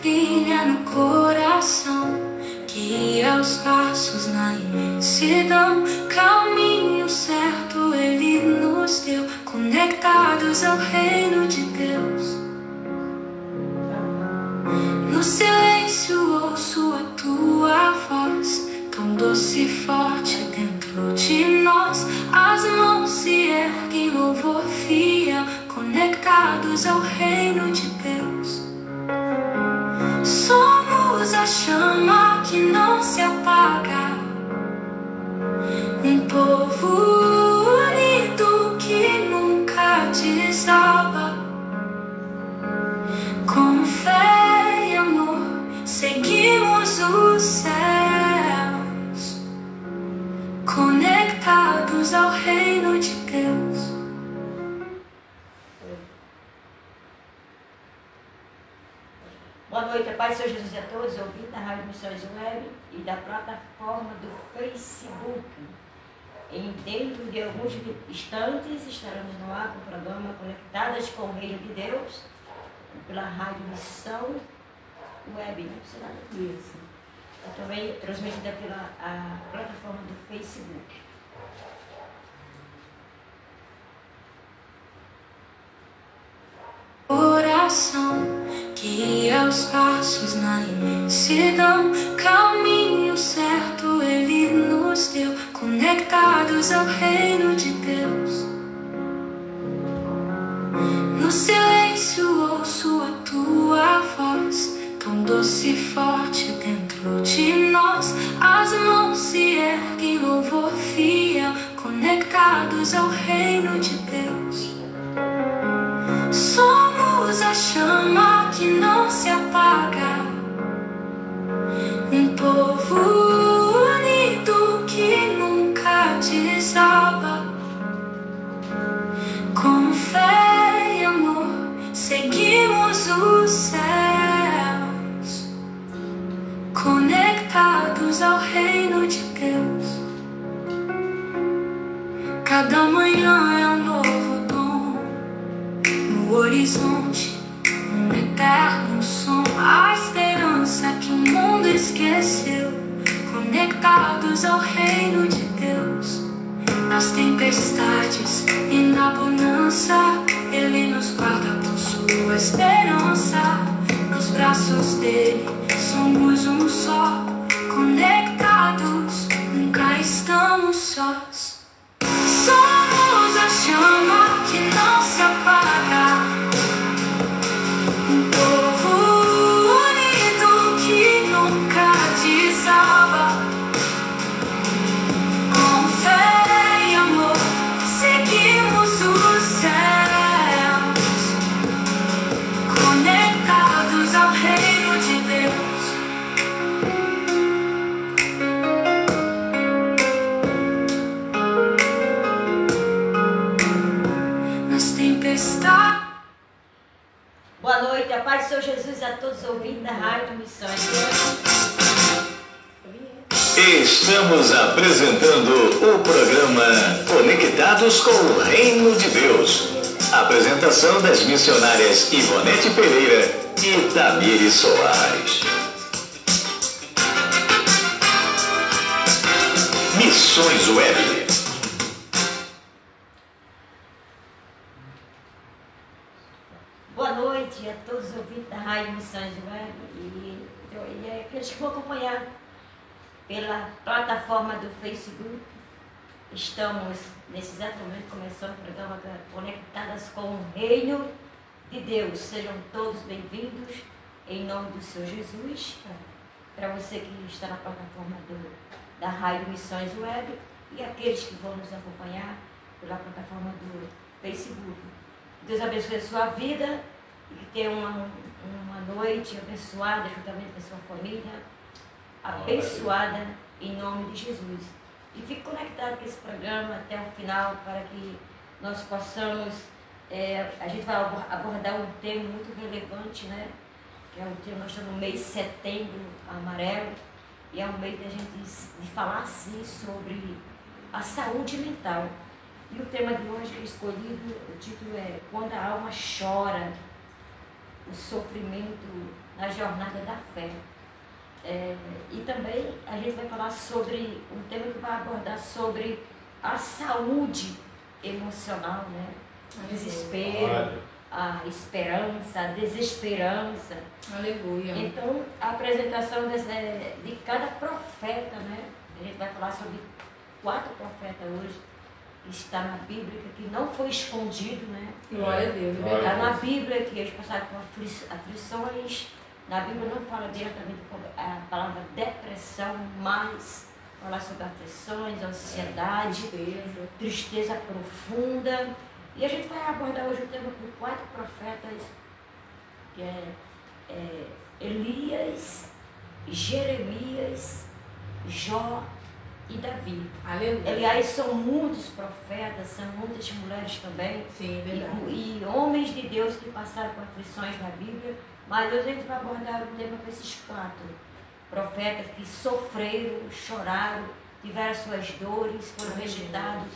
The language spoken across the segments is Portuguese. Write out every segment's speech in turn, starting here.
brilha no coração, guia os passos na imensidão. Caminho certo Ele nos deu, conectados ao reino de Deus. No silêncio ouço a tua voz, tão doce e forte dentro de nós. As mãos se erguem, louvor fiel, conectados ao reino de Deus. Somos a chama que não se apaga, um povo unido que nunca desaba. Com fé e amor seguimos os céus, conectados ao reino de Deus. Boa noite, a paz do Senhor Jesus a todos, ouvintes da Rádio Missões Web e da plataforma do Facebook. Dentro de alguns instantes estaremos no ar com o programa Conectadas com o Reino de Deus, pela Rádio Missão Web, não sei nada disso. Também transmitida pela plataforma do Facebook. Oração guia os passos na imensidão. Caminho certo Ele nos deu, conectados ao reino de Deus. No silêncio ouço a tua voz, tão doce e forte dentro de nós. As mãos se erguem, louvor fiel, conectados ao reino de Deus. Somos a chama que não se apaga, um povo unido que nunca desaba. Com fé e amor seguimos os céus, conectados ao reino de Deus. Cada manhã é um novo dom, no horizonte um eterno som, a esperança que o mundo esqueceu, conectados ao reino de Deus. Nas tempestades e na bonança Ele nos guarda com sua esperança. Nos braços dele somos um só, conectados, nunca estamos sós. Somos a chama que não se apaga, um povo unido que nunca desaba. Com fé e amor seguimos os céus, conectados ao reino de Deus. Nas tempestades. Boa noite, a paz do Senhor Jesus a todos os ouvintes da Rádio Missões. Estamos apresentando o programa Conectados com o Reino de Deus. Apresentação das missionárias Ivonete Pereira e Tamires Soares. Missões Web. Boa noite a todos os ouvintes da Rádio Missões Web e aqueles que vão acompanhar pela plataforma do Facebook. Estamos nesse exato momento começando o programa Conectadas com o Reino de Deus. Sejam todos bem-vindos em nome do Senhor Jesus. Para você que está na plataforma da Rádio Missões Web e aqueles que vão nos acompanhar pela plataforma do Facebook. Deus abençoe a sua vida e que tenha uma noite abençoada juntamente com a sua família, abençoada em nome de Jesus. E fique conectado com esse programa até o final para que nós possamos, a gente vai abordar um tema muito relevante, né? Que é o tema, nós estamos no mês de setembro amarelo, e é um mês da gente de falar assim sobre a saúde mental. E o tema de hoje que é escolhido, o título é Quando a Alma Chora, o Sofrimento na jornada da fé. E também a gente vai falar sobre um tema que vai abordar sobre a saúde emocional, né? O desespero, a esperança, a desesperança. Aleluia. Então, a apresentação de cada profeta, né? A gente vai falar sobre 4 profetas hoje, que está na Bíblia, que não foi escondido, né? Glória a Deus. Está na Bíblia que eles passaram por aflições. Na Bíblia não fala diretamente a palavra depressão, mas fala sobre aflições, ansiedade, tristeza profunda. E a gente vai abordar hoje o tema com 4 profetas, que é Elias, Jeremias, Jó e Davi. Aleluia. Aliás, são muitos profetas, são muitas mulheres também. Sim, verdade. E homens de Deus que passaram por aflições na Bíblia. Mas hoje a gente vai abordar o tema com esses 4 profetas que sofreram, choraram, tiveram suas dores, foram rejeitados.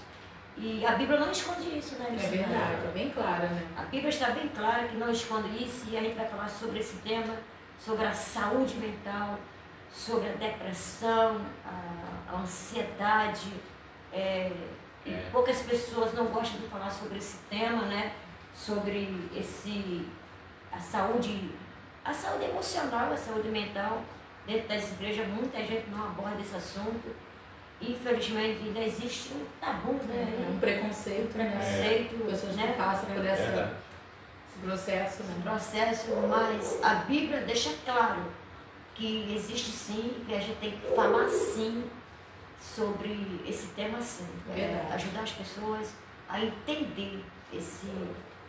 E a Bíblia não esconde isso, né? É verdade, é bem clara, né? A Bíblia está bem clara que não esconde isso, e a gente vai falar sobre esse tema, sobre a saúde mental, sobre a depressão, a ansiedade. Poucas pessoas não gostam de falar sobre esse tema, né? Sobre a saúde emocional, a saúde mental. Dentro dessa igreja, muita gente não aborda esse assunto. Infelizmente, ainda existe um tabu, né? Um preconceito, né? Pessoas né? que passam por esse processo, né? Mas a Bíblia deixa claro que existe sim, que a gente tem que falar sim sobre esse tema sim. Ajudar as pessoas a entender esse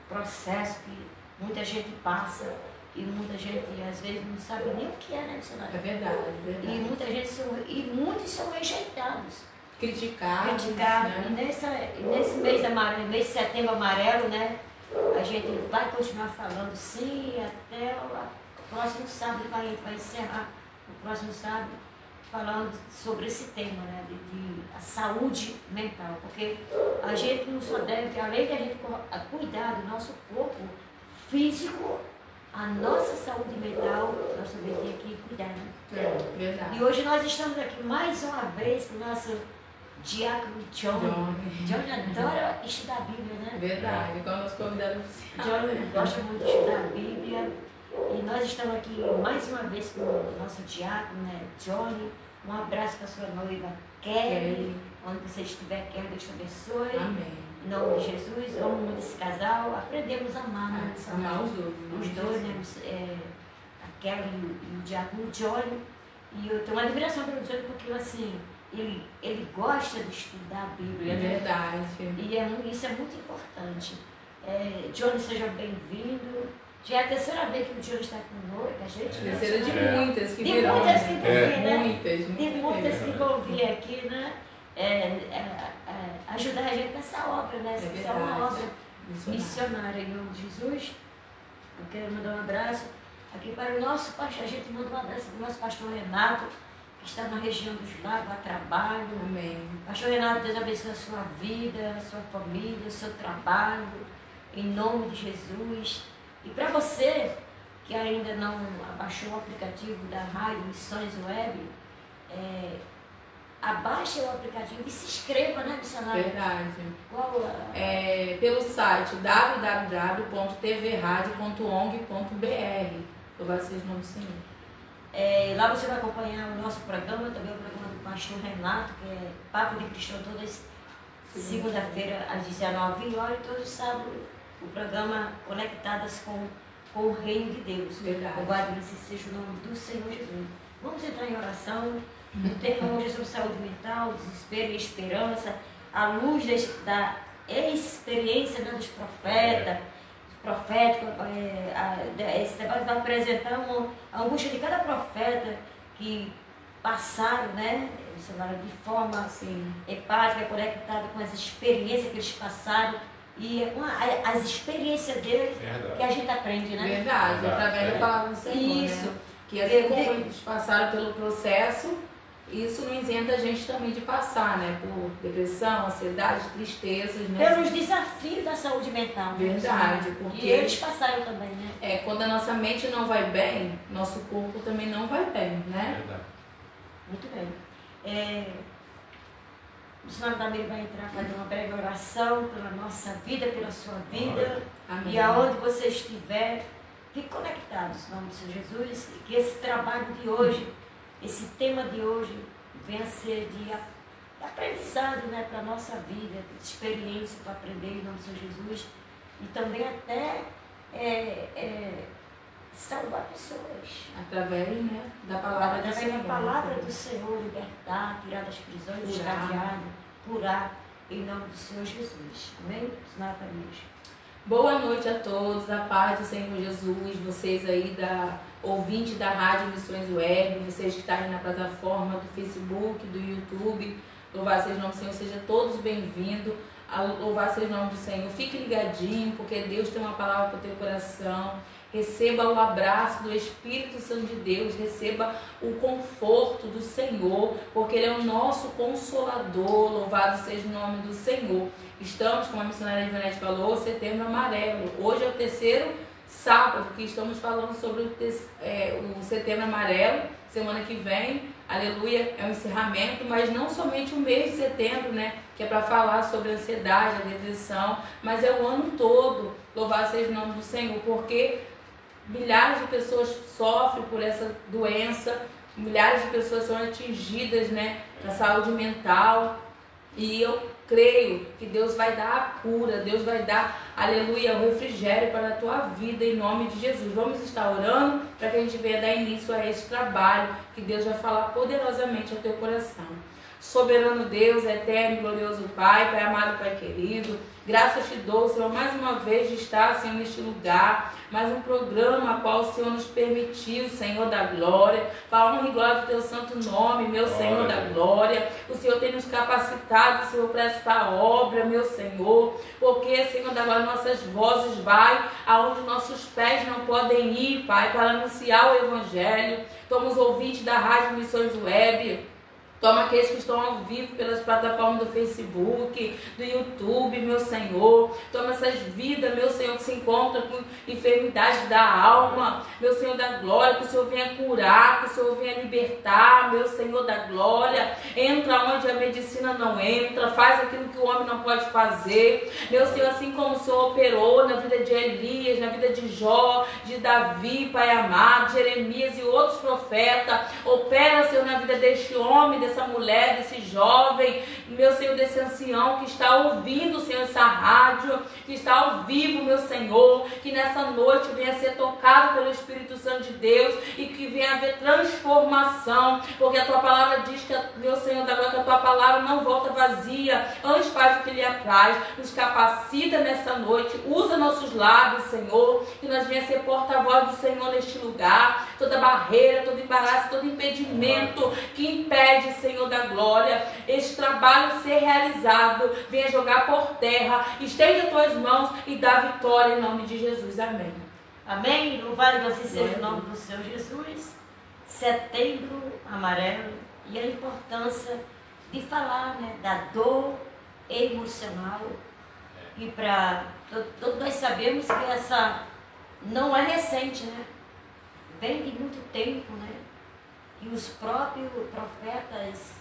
processo que muita gente passa e muita gente às vezes não sabe nem o que é, né, missionário? É verdade, é verdade. E muitos são rejeitados. Criticados. Né? E nesse mês amarelo, mês de setembro amarelo, né? A gente vai continuar falando sim até o próximo sábado, a gente vai encerrar o próximo sábado falando sobre esse tema, né? De a saúde mental. Porque a gente não só deve, além de a gente cuidar do nosso corpo físico, a nossa saúde mental, nós também temos que cuidar. Né? Verdade. E hoje nós estamos aqui mais uma vez com o nosso diácono John. John adora estudar a Bíblia, né? Verdade, igual nosso convidado oficial. John gosta muito de estudar a Bíblia. E nós estamos aqui mais uma vez com o nosso diácono, né, Johnny. Um abraço para a sua noiva Kelly. Onde você estiver, Kelly, Deus te abençoe. Amém. Em nome de Jesus, amo muito esse casal. Aprendemos a amar, né? Amar os dois. Os dois, né? A Kelly e o diácono Johnny. E eu tenho uma admiração pelo Johnny porque, assim, ele gosta de estudar a Bíblia. É né? verdade. E isso é muito importante. Johnny, seja bem-vindo. Já é a 3ª vez que o Johnny está conosco, a gente. Terceira de muitas que virão. De muitas que vão vir, né? Muitas que vão vir aqui, né? Ajudar a gente nessa obra, né? Essa é uma obra missionária. Em nome de Jesus, eu quero mandar um abraço aqui para o nosso pastor. A gente manda um abraço para o nosso pastor Renato, que está na região dos Lagos, a trabalho. Amém. Pastor Renato, Deus abençoe a sua vida, a sua família, o seu trabalho, em nome de Jesus. E para você que ainda não abaixou o aplicativo da Rádio Missões Web, abaixe o aplicativo e se inscreva, né, missionário? Verdade. Qual pelo site www.tvrradio.ong.br. Louvado seja o nome do Senhor. Lá você vai acompanhar o nosso programa, também o programa do pastor Renato, que é Papo de Cristão, todas segunda-feira às 19h e todos os sábados o programa Conectadas com o Reino de Deus. Verdade. Louvado seja o nome do Senhor Jesus. Vamos entrar em oração. O tema hoje é sobre saúde mental, desespero e esperança, à luz da experiência, né, dos profetas, profético. Esse debate vai apresentar a angústia de cada profeta que passaram, né, de forma assim, empática, conectada com as experiências que eles passaram. E é com as experiências deles que a gente aprende, né? Verdade, através da palavra do Senhor. Isso. Né? Que assim como eles passaram pelo processo, isso não isenta a gente também de passar, né? Por depressão, ansiedade, tristezas, né? Pelos desafios da saúde mental. Verdade, né? porque E eles passaram também, né? quando a nossa mente não vai bem, nosso corpo também não vai bem, né? Verdade. Muito bem. O senhor Damir vai entrar fazer uma breve oração pela nossa vida, pela sua vida. Amém. E aonde você estiver, fique conectado, em nome do Senhor Jesus. E que esse trabalho de hoje, esse tema de hoje, venha ser de aprendizado, né, para a nossa vida, de experiência para aprender em nome do Senhor Jesus. E também até salvar pessoas. Através, né, da palavra do Senhor. Da palavra do Senhor, libertar, tirar das prisões, Curar. escadeado, curar, em nome do Senhor Jesus. Amém? Senhora Tamir. Boa noite a todos, a paz do Senhor Jesus, vocês aí ouvinte da Rádio Missões Web, vocês que estão aí na plataforma do Facebook, do YouTube, louvado seja o nome do Senhor, sejam todos bem-vindos, louvado seja o nome do Senhor, fique ligadinho, porque Deus tem uma palavra para o teu coração. Receba o abraço do Espírito Santo de Deus, receba o conforto do Senhor, porque Ele é o nosso consolador, louvado seja o nome do Senhor. Estamos, como a missionária Ivanete falou, Setembro Amarelo. Hoje é o terceiro sábado que estamos falando sobre o Setembro Amarelo. Semana que vem, aleluia, é um encerramento, mas não somente o mês de setembro, né? Que é para falar sobre a ansiedade, a depressão, mas é o ano todo, louvado seja o nome do Senhor, porque milhares de pessoas sofrem por essa doença, milhares de pessoas são atingidas, né, na saúde mental, e eu creio que Deus vai dar a cura, Deus vai dar, aleluia, o refrigério para a tua vida, em nome de Jesus. Vamos estar orando para que a gente venha dar início a esse trabalho, que Deus vai falar poderosamente ao teu coração. Soberano Deus, eterno e glorioso Pai, Pai amado, Pai querido, graças te dou, Senhor, mais uma vez de estar, Senhor, neste lugar, mais um programa a qual o Senhor nos permitiu, Senhor da glória, para a honra e glória do teu santo nome, meu Senhor da glória. O Senhor tem nos capacitado, Senhor, para esta obra, meu Senhor, porque, Senhor da glória, nossas vozes vai aonde nossos pés não podem ir, Pai, para anunciar o Evangelho. Toma os ouvintes da Rádio Missões Web, toma aqueles que estão ao vivo pelas plataformas do Facebook, do YouTube, meu Senhor. Toma essas vidas, meu Senhor, que se encontram com enfermidade da alma, meu Senhor da glória, que o Senhor venha curar, que o Senhor venha libertar, meu Senhor da glória. Entra onde a medicina não entra, faz aquilo que o homem não pode fazer. Meu Senhor, assim como o Senhor operou na vida de Elias, na vida de Jó, de Davi, Pai amado, Jeremias e outros profetas, opera, Senhor, na vida deste homem, dessa mulher, desse jovem, meu Senhor, desse ancião que está ouvindo, Senhor, essa rádio, que está ao vivo, meu Senhor, que nessa noite venha ser tocado pelo Espírito Santo de Deus e que venha haver transformação, porque a tua palavra diz que, meu Senhor, que a tua palavra não volta vazia, antes faz o que lhe apraz. Nos capacita nessa noite, usa nossos lábios, Senhor, que nós venha ser porta-voz do Senhor neste lugar, toda barreira, todo embaraço, todo impedimento que impede, Senhor da glória, este trabalho ser realizado, venha jogar por terra, estende as tuas mãos e dá vitória em nome de Jesus. Amém. Amém. Louvado você seja o nome do Senhor Jesus. Setembro Amarelo, e a importância de falar, né, da dor emocional. E para todos nós sabemos que essa não é recente, né? Vem de muito tempo, né? E os próprios profetas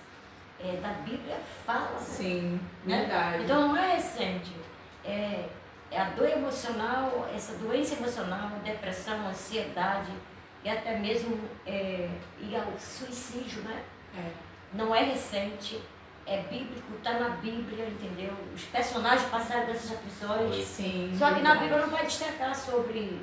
da Bíblia falam. Sim, né? verdade. Então não é recente. A dor emocional, essa doença emocional, a depressão, a ansiedade e até mesmo e ao suicídio, né? Não é recente, é bíblico, está na Bíblia, entendeu? Os personagens passaram dessas aflições. Sim, só que na verdade. Bíblia não vai destacar sobre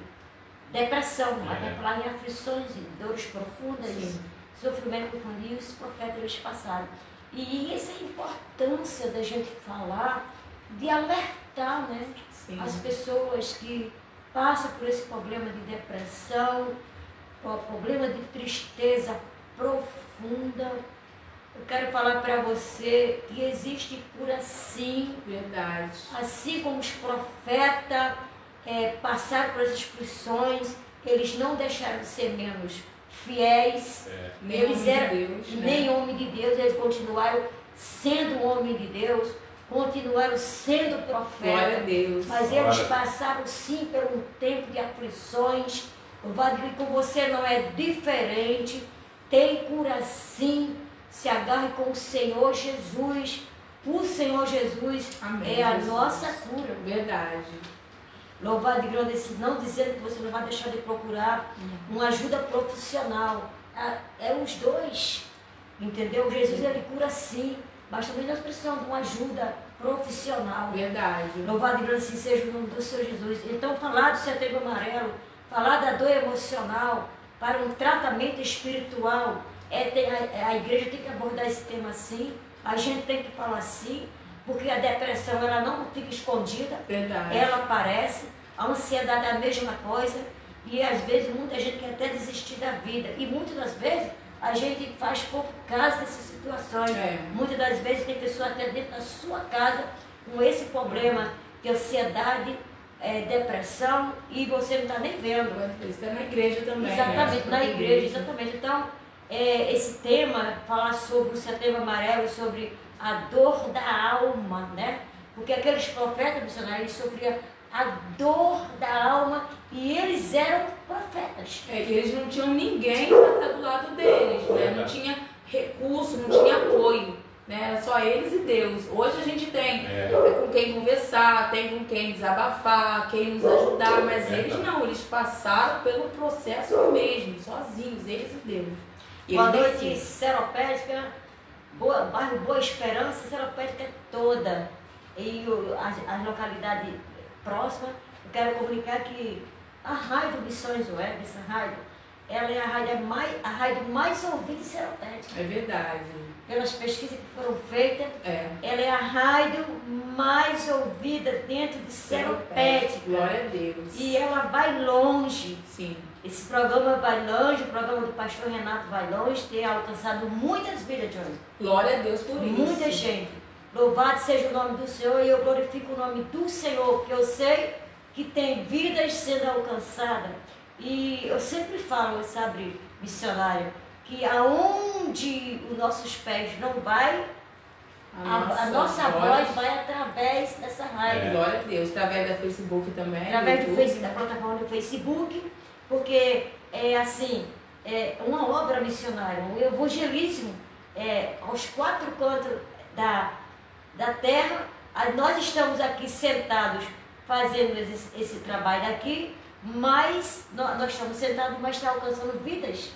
depressão, vai falar em aflições, em dores profundas, Sim. sofrimento profundo, e os profetas eles passaram. E essa é a importância da gente falar, de alertar, né, Sim. as pessoas que passam por esse problema de depressão, problema de tristeza profunda. Eu quero falar para você que existe cura sim. Verdade. Assim como os profetas passaram por essas aflições, eles não deixaram de ser menos fiéis. Eles eram nem né? homem de Deus, eles continuaram sendo homem de Deus, continuaram sendo Glória a profetas. Deus. Mas eles passaram sim por um tempo de aflições. Louvado que com você não é diferente. Tem cura sim. Se agarre com o Senhor Jesus. O Senhor Jesus Amém, é a Jesus. nossa cura. Verdade. Louvado e agradecido, não dizendo que você não vai deixar de procurar uma ajuda profissional. É os dois, entendeu? Jesus, ele cura sim, mas também nós precisamos de uma ajuda profissional. Verdade. Louvado e agradecido seja o nome do Senhor Jesus. Então, falar do Setembro Amarelo, falar da dor emocional para um tratamento espiritual, a igreja tem que abordar esse tema sim, a gente tem que falar sim, porque a depressão ela não fica escondida, Verdade. ela aparece, a ansiedade é a mesma coisa, e às vezes muita gente quer até desistir da vida, e muitas das vezes a gente faz pouco caso dessas situações. Muitas das vezes tem pessoas até dentro da sua casa com esse problema de ansiedade, depressão, e você não está nem vendo. Isso é na igreja também. Exatamente, né? na igreja, exatamente. Então, esse tema, falar sobre o Setembro Amarelo, sobre a dor da alma, né? Porque aqueles profetas missionários, eles sofriam a dor da alma e eles eram profetas. Eles não tinham ninguém para estar do lado deles, né? Não tinha recurso, não tinha apoio, né? Era só eles e Deus. Hoje a gente tem com quem conversar, tem com quem desabafar, quem nos ajudar, mas eles não, eles passaram pelo processo mesmo, sozinhos, eles e Deus. E Boa eles noite, venciam. Seropédica, bairro Boa Esperança, Seropédica toda. E as localidades próximas, eu quero comunicar que a rádio Missões Web, essa rádio, ela é a rádio mais ouvida em Seropédica. É verdade. Pelas pesquisas que foram feitas, É. ela é a rádio mais ouvida dentro de Seropédica. Glória a Deus. E ela vai longe. Sim. Esse programa vai longe, o programa do pastor Renato vai longe, tem alcançado muitas vidas, Johnny. Glória a Deus por isso. Muita gente. Louvado seja o nome do Senhor e eu glorifico o nome do Senhor, porque eu sei que tem vidas sendo alcançadas. E eu sempre falo, sabe, missionário, que aonde os nossos pés não vai, a nossa voz vai através dessa rádio. Glória a Deus. Através da Facebook também. Através do YouTube. Facebook, da plataforma do Facebook, porque é assim, é uma obra missionária, um evangelismo aos quatro cantos da terra. Nós estamos aqui sentados fazendo esse trabalho aqui, mas nós estamos sentados, mas está alcançando vidas.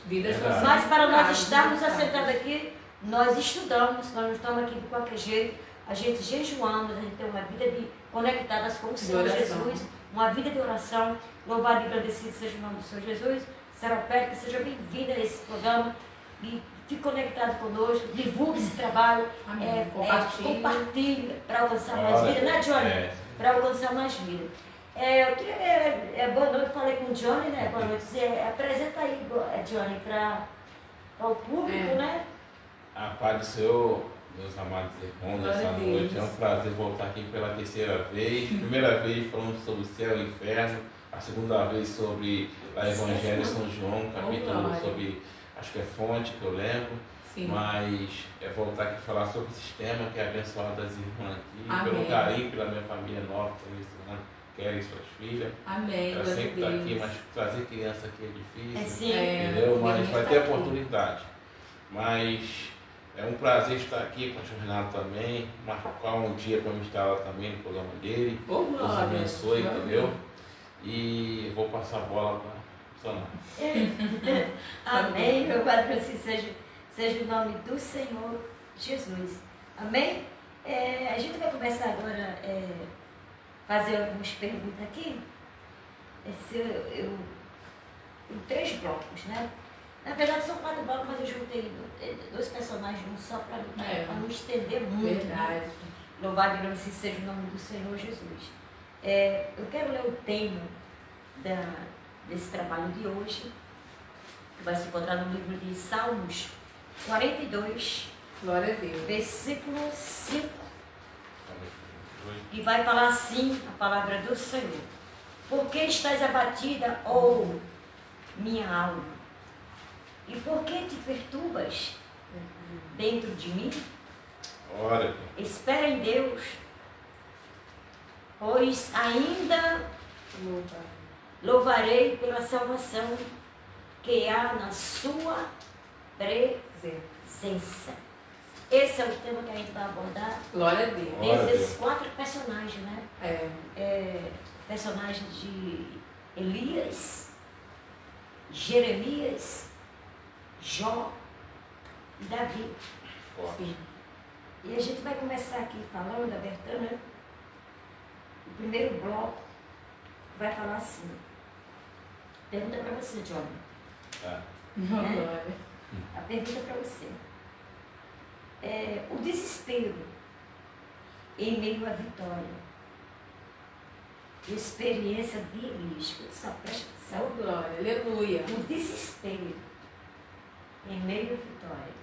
Mas para nós estarmos assentados aqui, nós estudamos, nós não estamos aqui de qualquer jeito, a gente jejuamos, a gente tem uma vida conectadas com o Senhor Jesus, uma vida de oração. Louvado e agradecido seja o nome do Senhor Jesus. Seropédica, seja bem-vinda a esse programa e fique conectado conosco, divulgue esse trabalho, compartilhe para alcançar mais vidas, né, Johnny? Para alcançar mais vidas. Eu queria, boa noite, falei com o Johnny, né? Boa noite. Você apresenta aí, Johnny, para o público, né? A paz do Senhor, meus amados irmãos, nessa noite. É um prazer voltar aqui pela terceira vez. Primeira vez falando sobre o céu e o inferno. A segunda vez sobre o Evangelho de São João, capítulo sobre, acho que é fonte, que eu lembro. Sim. Mas voltar aqui e falar sobre esse tema, que é abençoado das irmãs aqui. Amém. Pelo carinho, pela minha família nova, que estão querem suas filhas. Amém. Ela sempre está aqui, mas trazer criança aqui é difícil. Entendeu? Mas vai ter oportunidade. Mas é um prazer estar aqui com o Renato também, marcar um dia para me estar lá também no programa dele. Deus abençoe, entendeu? E vou passar a bola para Sonar. Amém. Meu Pai, assim seja o nome do Senhor Jesus. Amém? A gente vai começar agora fazer algumas perguntas aqui. Em 3 blocos, né? Na verdade são 4 blocos, mas eu juntei 2 personagens num só para não estender muito. Verdade. Né? Louvado e agradecido seja o nome do Senhor Jesus. Eu quero ler o tema desse trabalho de hoje, que vai se encontrar no livro de Salmos 42, Glória a Deus. versículo 5, e vai falar assim a palavra do Senhor: por que estás abatida, ó minha alma? E por que te perturbas dentro de mim? Ora, Espera em Deus, pois ainda louvarei pela salvação que há na sua presença. Esse é o tema que a gente vai abordar. Glória a Deus. Glória a Desses Deus. 4 personagens, né? É. Personagens de Elias, Jeremias, Jó e Davi. forte. E a gente vai começar aqui falando, abertando, né? O primeiro bloco vai falar assim. Pergunta para você, John. Tá. Glória. A pergunta para você. O desespero em meio à vitória. Experiência de Elias. Só presta atenção. Glória. Aleluia. O desespero em meio à vitória.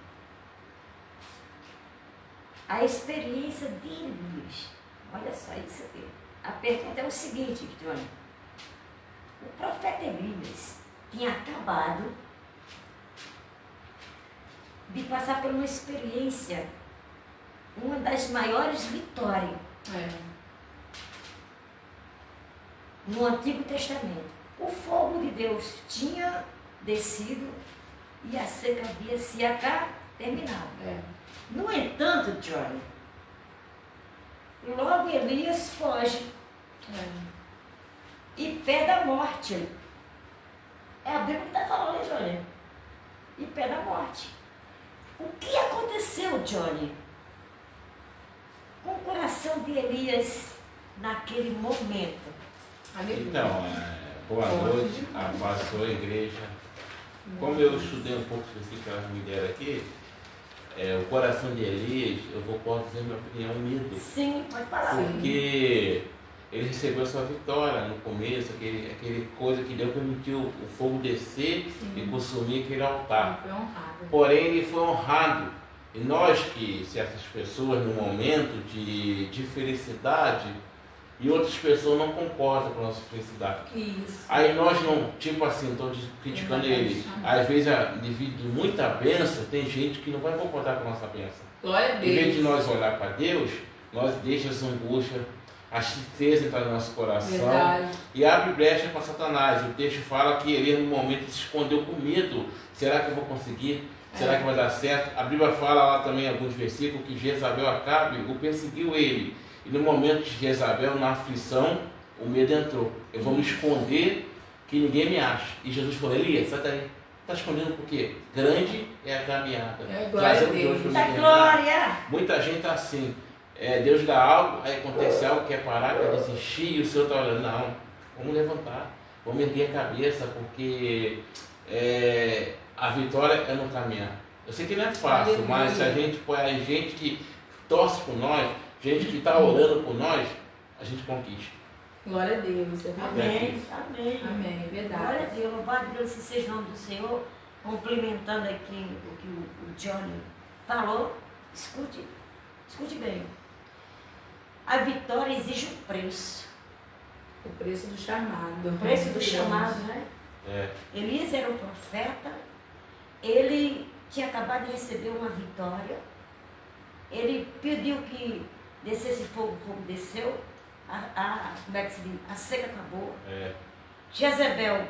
A experiência de Elias. Olha só isso aqui. A pergunta é o seguinte, Johnny. O profeta Elias tinha acabado de passar por uma experiência, uma das maiores vitórias no Antigo Testamento. O fogo de Deus tinha descido e a seca havia se terminado. No entanto, Johnny, logo Elias foge e pé da morte. É a Bíblia que está falando, Johnny. E pé da morte. O que aconteceu, Johnny, com o coração de Elias naquele momento? Então, boa noite, a paz da igreja. Como eu estudei um pouco específico que elas me deram aqui, o coração de Elias, posso dizer minha opinião, medo. Sim, pode falar. Porque ele recebeu sua vitória no começo, aquele coisa que Deus permitiu o fogo descer e consumir aquele altar. Foi honrado. Porém, ele foi honrado. E nós que, certas pessoas, no momento de felicidade, e outras pessoas não concordam com a nossa felicidade. Isso. Aí nós não, tipo assim, estou criticando ele. Às vezes, devido a muita bênção, tem gente que não vai concordar com a nossa bênção. Glória a Em vez de Deus. nós olhar para Deus, nós deixamos essa angústia, a tristeza entrar no nosso coração. Verdade. E abre brecha para Satanás. O texto fala que ele, no momento, se escondeu com medo. Será que eu vou conseguir? Será que vai dar certo? A Bíblia fala lá também, em alguns versículos, que Jezabel, Acabe, o perseguiu ele. E no momento de Jezabel, na aflição, o medo entrou. Eu vou me esconder que ninguém me acha. E Jesus falou, Elias, sai daí. Está escondendo por quê? Grande é a caminhada. Glória a Trazendo Deus. Deus Da para me glória! Muita gente está assim. Deus dá algo, aí acontece algo, quer parar, quer desistir, e o Senhor está olhando, não, vamos levantar, vamos erguer a cabeça, porque a vitória é no caminhar. Eu sei que não é fácil, mas se a gente põe a gente que torce por nós, gente que está orando por nós, a gente conquista. Glória a Deus. É verdade. Amém, amém. Amém. É verdade. Glória a Deus, louvado Deus, se seja o nome do Senhor. Complementando aqui o que o Johnny falou, escute bem. A vitória exige um preço. O preço do chamado. O preço do chamado, né? Elias era um profeta, ele tinha acabado de receber uma vitória, ele pediu que descesse fogo, o fogo desceu, como é que se diz? A seca acabou. Jezabel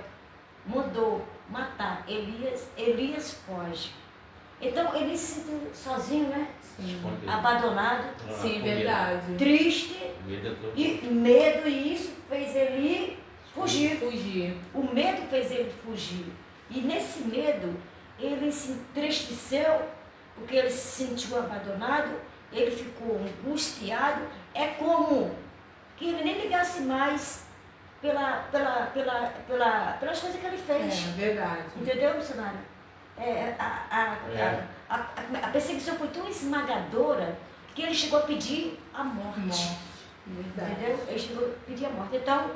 mandou matar Elias, Elias foge. Então ele se sentiu sozinho, né? Sim. Abandonado, Sim, verdade. triste e medo, e isso fez ele fugir. O medo fez ele fugir. E nesse medo, ele se entristeceu, porque ele se sentiu abandonado, ele ficou angustiado. É como que ele nem ligasse mais pelas coisas que ele fez. Verdade. Entendeu, missionário? A perseguição foi tão esmagadora que ele chegou a pedir a morte. Verdade. Entendeu? Ele chegou a pedir a morte. Então,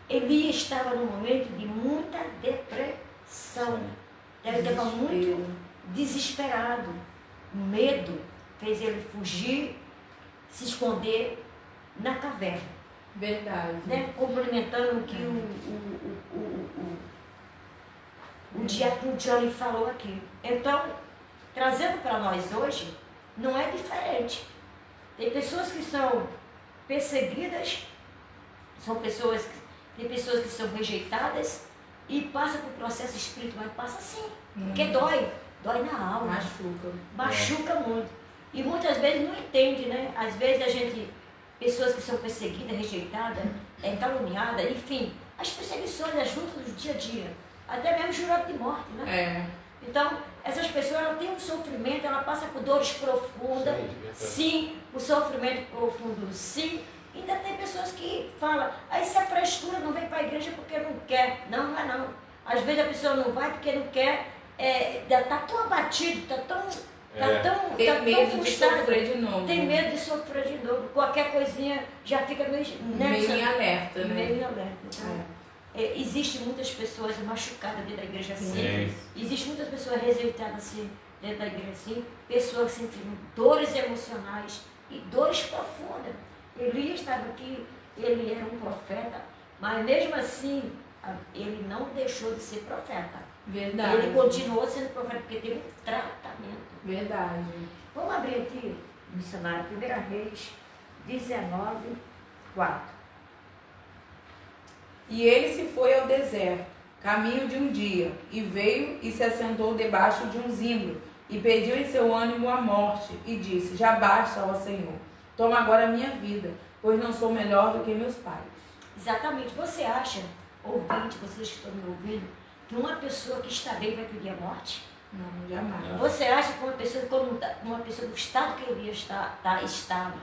Elias estava num momento de muita depressão. Ele estava muito desesperado. O medo fez ele fugir, se esconder na caverna. Verdade. Né? Complementando o que O dia que o Johnny falou aqui. Então, trazendo para nós hoje, não é diferente. Tem pessoas que são perseguidas, tem pessoas que são rejeitadas e passam por processo espiritual, passa assim, porque dói na alma. Machuca muito. E muitas vezes não entende, né? Às vezes pessoas que são perseguidas, rejeitadas, caluniadas, enfim, as perseguições, as lutas do dia a dia, até mesmo jurado de morte, né? Então, essas pessoas, ela tem um sofrimento, ela passa por dores profundas, sim, o sofrimento profundo, sim. Ainda tem pessoas que falam, isso é frescura, não vem para a igreja porque não quer. Não, não é não. Às vezes a pessoa não vai porque não quer, está tão abatido, está tão tem medo de sofrer de novo. Tem medo de sofrer de novo. Qualquer coisinha já fica meio em alerta, né? Meio em alerta. Então, existe muitas pessoas machucadas dentro da igreja assim. Existe muitas pessoas rejeitadas assim, dentro da igreja assim. Pessoas sentindo dores emocionais e dores profundas. Elias estava aqui, ele era um profeta, mas mesmo assim, ele não deixou de ser profeta. Verdade. Ele continuou sendo profeta, porque teve um tratamento. Verdade. Vamos abrir aqui, missionário, 1 Reis 19:4. E ele se foi ao deserto, caminho de um dia, e veio e se assentou debaixo de um zimbro, e pediu em seu ânimo a morte, e disse, já basta, ó Senhor, toma agora a minha vida, pois não sou melhor do que meus pais. Exatamente. Você acha, ouvinte, vocês que estão me ouvindo, que uma pessoa que está bem vai pedir a morte? Não, jamais. Você acha que uma pessoa do estado que ele está estável,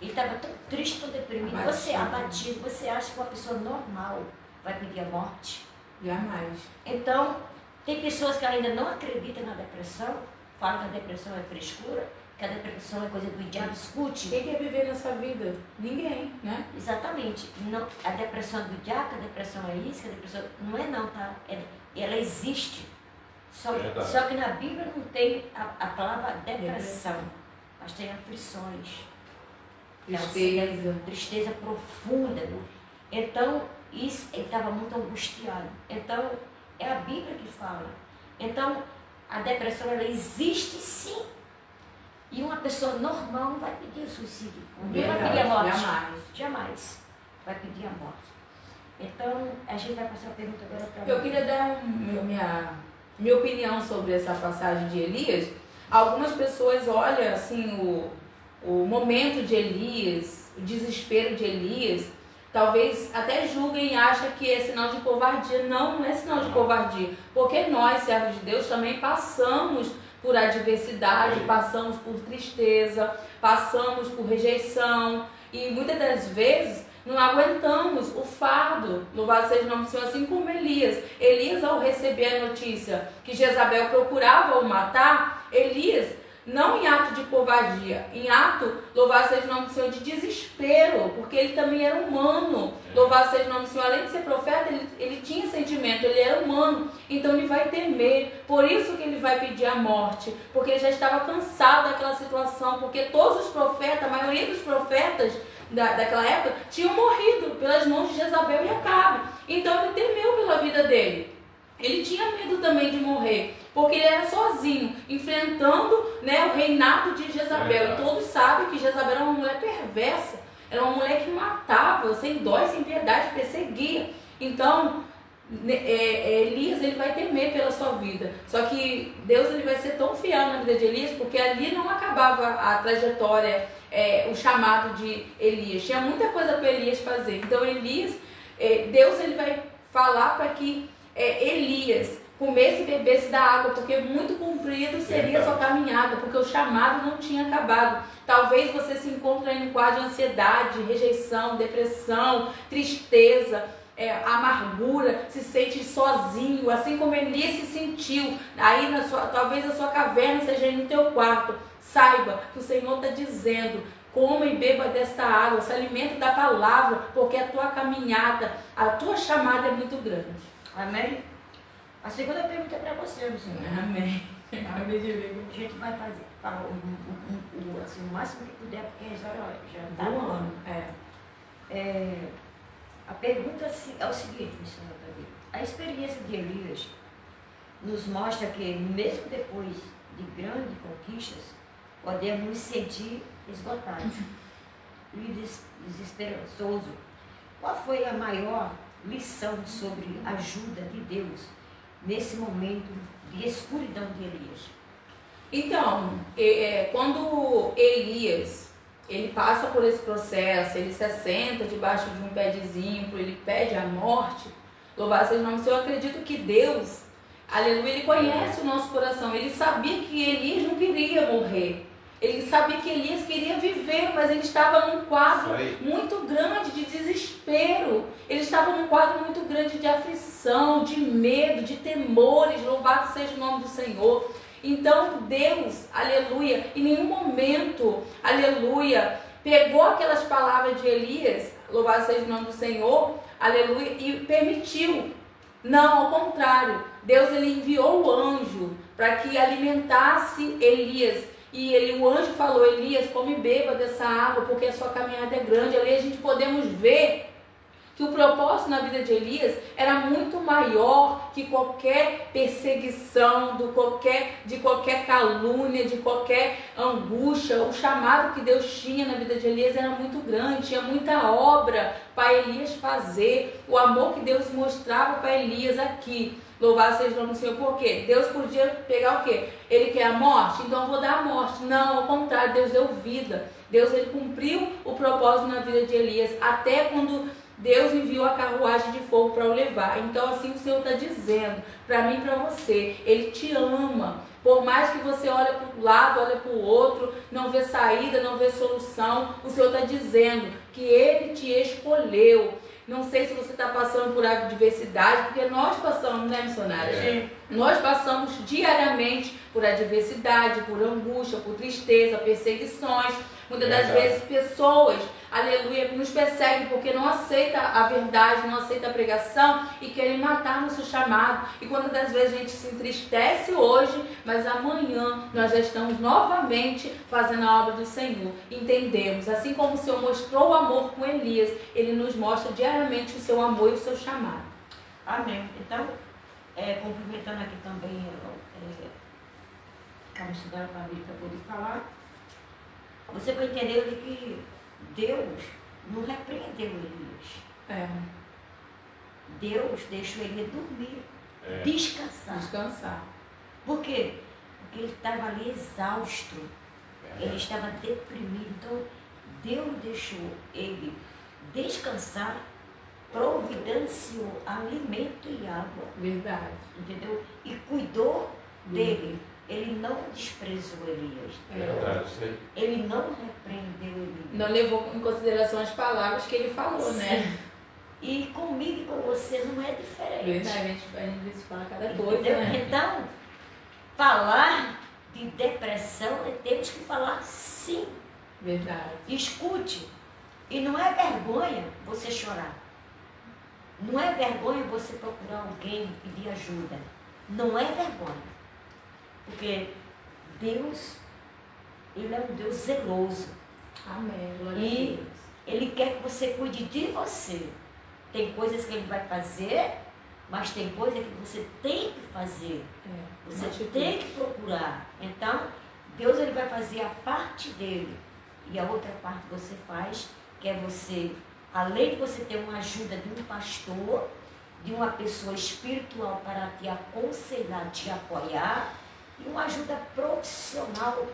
ele estava tão triste, tão deprimido, abatido, você acha que uma pessoa normal vai pedir a morte? Jamais. Então, tem pessoas que ainda não acreditam na depressão, falam que a depressão é frescura, que a depressão é coisa do diabo, escute. Quem quer viver nessa vida? Ninguém, né? Exatamente. Não, a depressão é do diabo, a depressão é isso, a depressão... Não é não, tá? Ela existe. Só que na Bíblia não tem a palavra depressão, mas tem aflições. Tristeza profunda. Então, isso, ele estava muito angustiado. Então, é a Bíblia que fala. Então, a depressão, ela existe sim. E uma pessoa normal não vai pedir o suicídio. Não vai pedir a morte. Jamais vai pedir a morte. Então, a gente vai passar a pergunta agora para... Eu queria dar minha opinião sobre essa passagem de Elias. Algumas pessoas olham assim o momento de Elias, o desespero de Elias, talvez até julguem e achem que é sinal de covardia. Não é sinal de covardia, porque nós, servos de Deus, também passamos por adversidade, passamos por tristeza, passamos por rejeição e muitas das vezes não aguentamos o fardo. Louvado seja o nome do Senhor, assim como Elias. Elias, ao receber a notícia que Jezabel procurava o matar, Elias, não em ato de covardia, em ato, louvado seja o nome do Senhor, de desespero, porque ele também era humano. Louvado seja o nome do Senhor, além de ser profeta, ele tinha sentimento, ele era humano, então ele vai temer, por isso que ele vai pedir a morte, porque ele já estava cansado daquela situação, porque todos os profetas, a maioria dos profetas daquela época, tinham morrido pelas mãos de Jezabel e Acabe, então ele temeu pela vida dele. Ele tinha medo também de morrer, porque ele era sozinho, enfrentando, né, o reinado de Jezabel. E todos sabem que Jezabel era uma mulher perversa, era uma mulher que matava, sem dó e sem piedade, perseguia. Então, Elias, ele vai temer pela sua vida. Só que Deus, ele vai ser tão fiel na vida de Elias, porque ali não acabava a trajetória, o chamado de Elias. Tinha muita coisa para Elias fazer. Então, Elias, Deus, ele vai falar para que Elias comesse e bebesse da água, porque muito comprido seria a sua caminhada, porque o chamado não tinha acabado. Talvez você se encontre aí no quadro de ansiedade, rejeição, depressão, tristeza, amargura, se sente sozinho, assim como Elias se sentiu. Aí talvez a sua caverna seja aí no teu quarto. Saiba que o Senhor está dizendo: coma e beba desta água, se alimente da palavra, porque a tua caminhada, a tua chamada é muito grande. Amém? A segunda pergunta é para você, meu Senhor. Amém. A gente vai fazer assim, o máximo que puder, porque já está no ano. A pergunta é o seguinte, meu Senhor Davi. A experiência de Elias nos mostra que, mesmo depois de grandes conquistas, podemos nos sentir esgotados e desesperançoso. Qual foi a maior lição sobre a ajuda de Deus nesse momento de escuridão de Elias? Então, quando Elias, ele passa por esse processo, ele se assenta debaixo de um pé de zinco, ele pede a morte, louvado seja o nome do Senhor, eu acredito que Deus, aleluia, ele conhece o nosso coração, ele sabia que Elias não queria morrer, ele sabia que Elias queria viver, mas ele estava num quadro muito grande de desespero, ele estava num quadro muito grande de aflição, de medo, de temores, louvado seja o nome do Senhor. Então Deus, aleluia, em nenhum momento, aleluia, pegou aquelas palavras de Elias, louvado seja o nome do Senhor, aleluia, e permitiu. Não, ao contrário, Deus ele enviou o anjo para que alimentasse Elias. E o anjo falou, Elias, come e beba dessa água, porque a sua caminhada é grande. Ali a gente podemos ver que o propósito na vida de Elias era muito maior que qualquer perseguição, de qualquer calúnia, de qualquer angústia. O chamado que Deus tinha na vida de Elias era muito grande, tinha muita obra para Elias fazer, o amor que Deus mostrava para Elias aqui. Louvado seja o nome do Senhor, por quê? Deus podia pegar o quê? Ele quer a morte? Então eu vou dar a morte. Não, ao contrário, Deus deu vida. Deus ele cumpriu o propósito na vida de Elias, até quando Deus enviou a carruagem de fogo para o levar. Então assim o Senhor está dizendo para mim e para você, Ele te ama. Por mais que você olhe para um lado, olhe para o outro, não vê saída, não vê solução, o Senhor está dizendo que Ele te escolheu. Não sei se você está passando por adversidade, porque nós passamos, né, missionária? Nós passamos diariamente por adversidade, por angústia, por tristeza, perseguições. Muitas das vezes pessoas, aleluia, nos perseguem porque não aceita a verdade, não aceita a pregação e querem matar nosso chamado. E quantas das vezes a gente se entristece hoje, mas amanhã nós já estamos novamente fazendo a obra do Senhor. Entendemos, assim como o Senhor mostrou o amor com Elias, Ele nos mostra diariamente o seu amor e o seu chamado. Amém. Então, cumprimentando aqui também a missionária Família acabou de falar, você vai entender de que Deus não repreendeu Elias. Deus deixou ele dormir, descansar. Por quê? Porque ele estava ali exausto, ele estava deprimido. Então, Deus deixou ele descansar, providenciou alimento e água. Verdade. Entendeu? E cuidou dele. Ele não desprezou Elias. Ele não repreendeu Elias. Não levou em consideração as palavras que ele falou, sim, né? E comigo e com você não é diferente. Verdade, a gente fala cada coisa, né? Então, falar de depressão, temos que falar sim. Verdade. Escute. E não é vergonha você chorar. Não é vergonha você procurar alguém e pedir ajuda. Não é vergonha. Porque Deus, Ele é um Deus zeloso. Amém. Glória E a Deus. Ele quer que você cuide de você. Tem coisas que Ele vai fazer, mas tem coisas que você tem que fazer. Você tem que procurar. Então, Deus ele vai fazer a parte dele. E a outra parte você faz, que é você, além de você ter uma ajuda de um pastor, de uma pessoa espiritual para te aconselhar, te apoiar, e uma ajuda profissional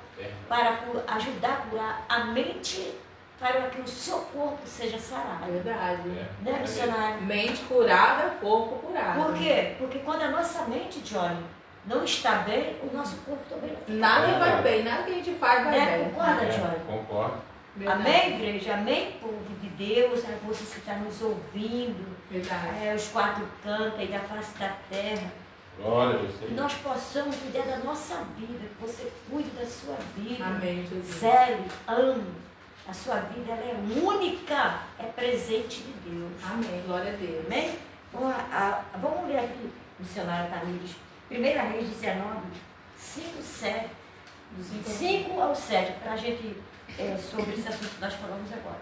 para ajudar a curar a mente, para que o seu corpo seja sarado. Verdade. Né, missionário? Mente curada, corpo curado. Por quê? Porque quando a nossa mente, Johnny, não está bem, o nosso corpo também não fica nada bem. Vai bem, nada que a gente faz vai bem. Concorda, Johnny? Concordo. Verdade. Amém, igreja? Amém, povo de Deus, vocês que estão nos ouvindo, os quatro cantos aí da face da terra. Glória a Deus. Nós possamos cuidar da nossa vida, que você cuide da sua vida. Amém, Jesus. Zele, ame. A sua vida ela é única, é presente de Deus. Amém, glória a Deus. Amém? Vamos ler aqui, missionária Tamires, 1 Reis 19, 5, 7, do 5 ao 7, para a gente, sobre esse assunto que nós falamos agora.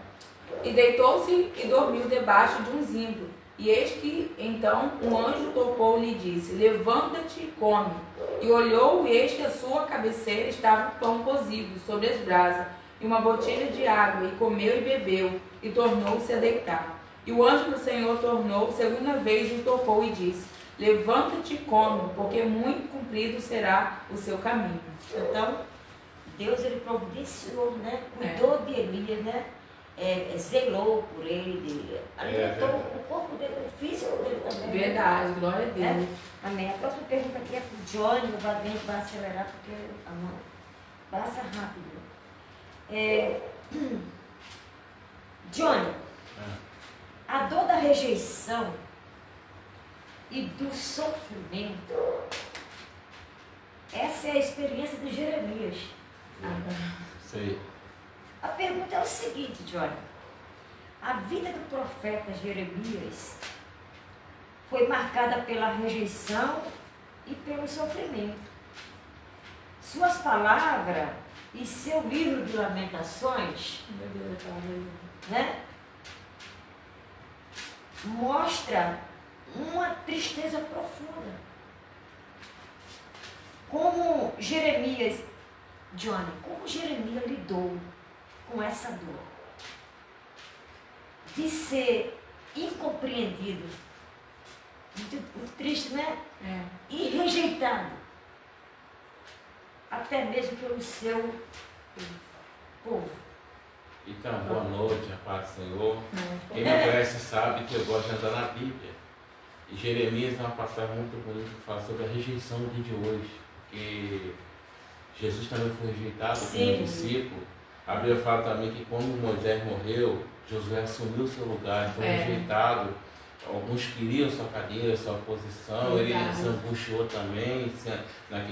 E deitou-se e dormiu debaixo de um zimbro. E eis que então um anjo tocou-lhe e disse: levanta-te e come. E olhou, e eis que à sua cabeceira estava o pão cozido sobre as brasas, e uma botilha de água, e comeu e bebeu, e tornou-se a deitar. E o anjo do Senhor tornou segunda vez e o tocou e disse: levanta-te e come, porque muito comprido será o seu caminho. Então, Deus, ele providenciou, né? Cuidou de Elias, né? Zelou por ele, alimentou o corpo dele, o físico dele também. Verdade, glória a Deus. Amém. A próxima pergunta aqui é para o Johnny, o Vavente vai acelerar porque a mão passa rápido. Johnny, a dor da rejeição e do sofrimento, essa é a experiência de Jeremias. Sei. A pergunta é o seguinte, Johnny. A vida do profeta Jeremias foi marcada pela rejeição e pelo sofrimento. Suas palavras e seu livro de lamentações, né, mostra uma tristeza profunda. Como Jeremias lidou com essa dor de ser incompreendido, muito triste, né? E rejeitado, até mesmo pelo seu povo. Então, boa noite, a paz do Senhor. Quem me conhece sabe que eu gosto de andar na Bíblia. E Jeremias é uma passagem muito bonita que fala sobre a rejeição do dia de hoje. Porque Jesus também foi rejeitado como discípulo. A Bíblia fala também que quando Moisés morreu, Josué assumiu o seu lugar, foi rejeitado. Alguns queriam sua cadeira, sua posição, ele se angustiou também,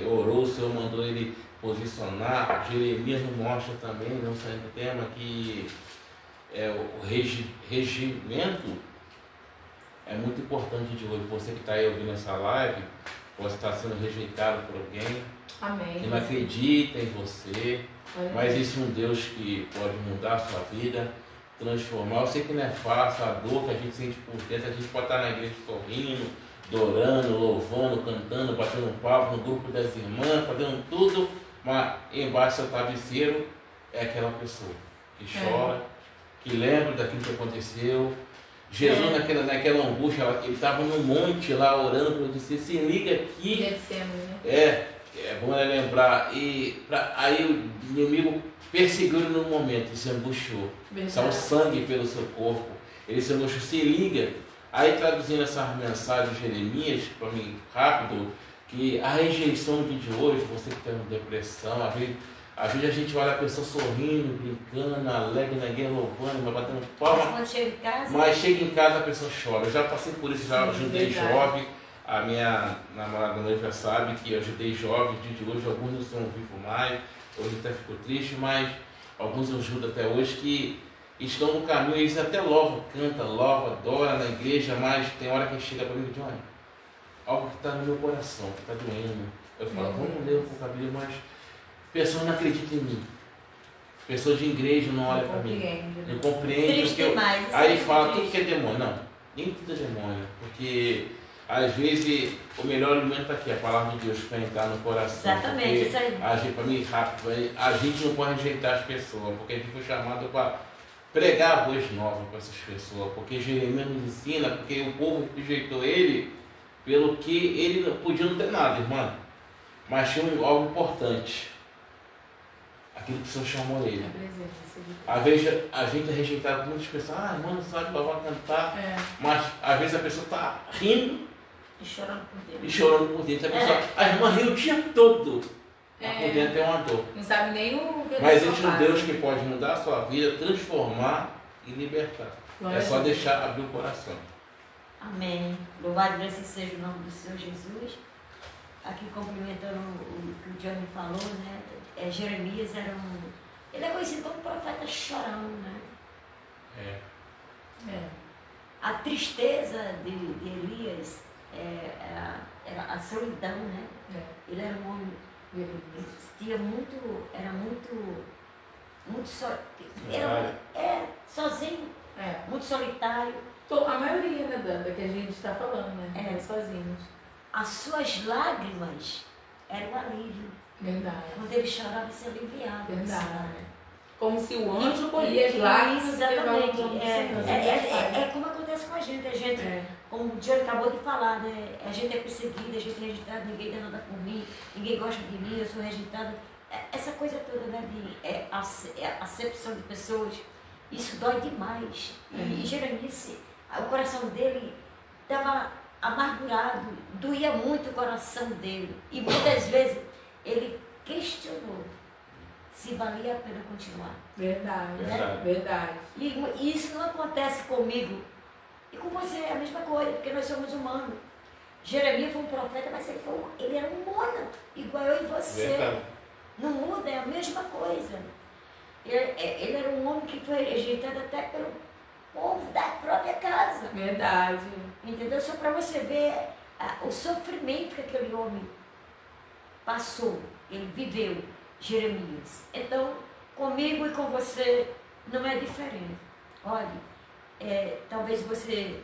orou, o Senhor mandou ele posicionar. Jeremias nos mostra também, não saindo do tema, que o regimento é muito importante de hoje. Você que está aí ouvindo essa live, pode estar sendo rejeitado por alguém, amém, que não acredita em você, mas existe um Deus que pode mudar a sua vida, transformar. Eu sei que não é fácil, a dor que a gente sente por dentro, a gente pode estar na igreja sorrindo, adorando, louvando, cantando, batendo um papo no grupo das irmãs, fazendo tudo, mas embaixo do travesseiro é aquela pessoa que chora, que lembra daquilo que aconteceu. Jesus naquela angústia, ele estava no monte lá orando para você, se liga aqui. É bom lembrar. Aí o inimigo perseguiu ele no momento, ele se angustiou. Saiu sangue pelo seu corpo. Ele se angustiou, se liga. Aí traduzindo essa mensagem de Jeremias, para mim, rápido, que a rejeição do dia de hoje, você que tem uma depressão, às vezes a gente olha a pessoa sorrindo, brincando, alegre na igreja, louvando, mas batendo palma. Mas chega em casa a pessoa chora. Eu já passei por isso, já ajudei jovem. A minha namorada noiva sabe que eu ajudei jovens de hoje, alguns não estão vivos mais, hoje até ficou triste, mas alguns eu ajudo até hoje que estão no caminho, eles até louvam, cantam, louvam, adoram na igreja, mas tem hora que chega para mim e diz, olha, algo que está no meu coração, que está doendo. Eu falo, vamos ler um pouco a Bíblia, mas pessoas não acreditam em mim. Pessoas de igreja não olham para mim. Não compreendem. Aí ele fala tudo que é demônio. Não, nem tudo é demônio. Porque às vezes o melhor alimento está aqui, a palavra de Deus para entrar no coração. Exatamente, isso aí. Para mim, rápido, a gente não pode rejeitar as pessoas, porque a gente foi chamado para pregar a voz nova para essas pessoas. Porque Jeremias nos ensina, porque o povo rejeitou ele pelo que ele não podia não ter nada, irmã. Mas tinha algo importante. Aquilo que o Senhor chamou ele. Às vezes a gente é rejeitado por muitas pessoas. Ah, irmã, não sabe louvar, cantar. Mas às vezes a pessoa está rindo e chorando por dentro. A pessoa, a irmã riu o dia todo. Mas por dentro tem uma dor. Não sabe nem o que. Mas existe um Deus que pode mudar a sua vida, transformar e libertar. É só deixar abrir o coração. Amém. Louvado seja o nome do Senhor Jesus. Aqui complementando o que o Johnny falou, né? Jeremias ele é conhecido como profeta chorão, né? A tristeza de Elias era a solidão, né? Ele era um homem era muito sozinho, muito solitário. A maioria, né, Danda, que a gente está falando, né? Sozinhos. As suas lágrimas eram um alívio. Verdade. Quando ele chorava, se aliviava. Verdade. Como se o anjo colhia as lágrimas. Exatamente. É como acontece com a gente. Como o Diego acabou de falar, né? A gente é perseguida, a gente é registrada, ninguém dá nada por mim, ninguém gosta de mim, eu sou rejeitada. Essa coisa toda, né, de acepção de pessoas, isso dói demais. E Jeremias, o coração dele estava amargurado, doía muito o coração dele. E muitas vezes ele questionou se valia a pena continuar. Verdade, né? Verdade. E isso não acontece comigo. E com você é a mesma coisa, porque nós somos humanos. Jeremias foi um profeta, mas ele era humano, igual eu e você. Verdade. Não muda, é a mesma coisa. Ele era um homem que foi rejeitado até pelo povo da própria casa. Verdade. Entendeu? Só para você ver o sofrimento que aquele homem passou, ele viveu, Jeremias. Então, comigo e com você não é diferente. Olha, talvez você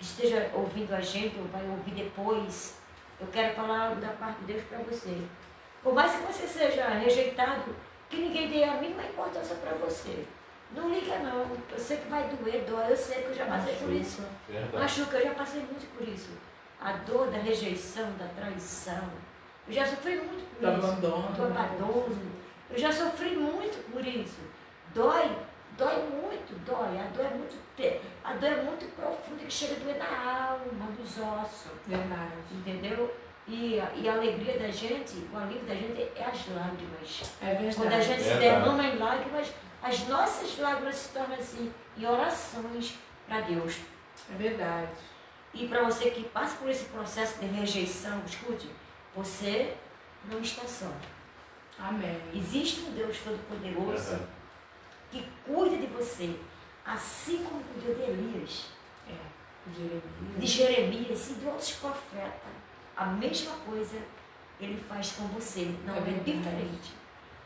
esteja ouvindo a gente ou vai ouvir depois. Eu quero falar algo da parte de Deus para você. Por mais que você seja rejeitado, que ninguém dê a mínima importância para você. Não liga não, eu sei que vai doer, dói, eu sei que eu já passei por isso. Machuca, eu já passei muito por isso. A dor da rejeição, da traição. Eu já sofri muito por isso. Do abandono. Eu já sofri muito por isso. Dói muito, dói. A dor é muito profunda, que chega a doer na alma, nos ossos. Verdade. Entendeu? E a alegria da gente, o alívio da gente é as lágrimas. É verdade. Quando a gente se derrama em lágrimas, as nossas lágrimas se tornam assim, em orações para Deus. É verdade. E para você que passa por esse processo de rejeição, escute, você não está só. Amém. Existe um Deus Todo-Poderoso que cuida de você, assim como cuidou de Elias, de Jeremias e de outros profetas. A mesma coisa ele faz com você, não é diferente.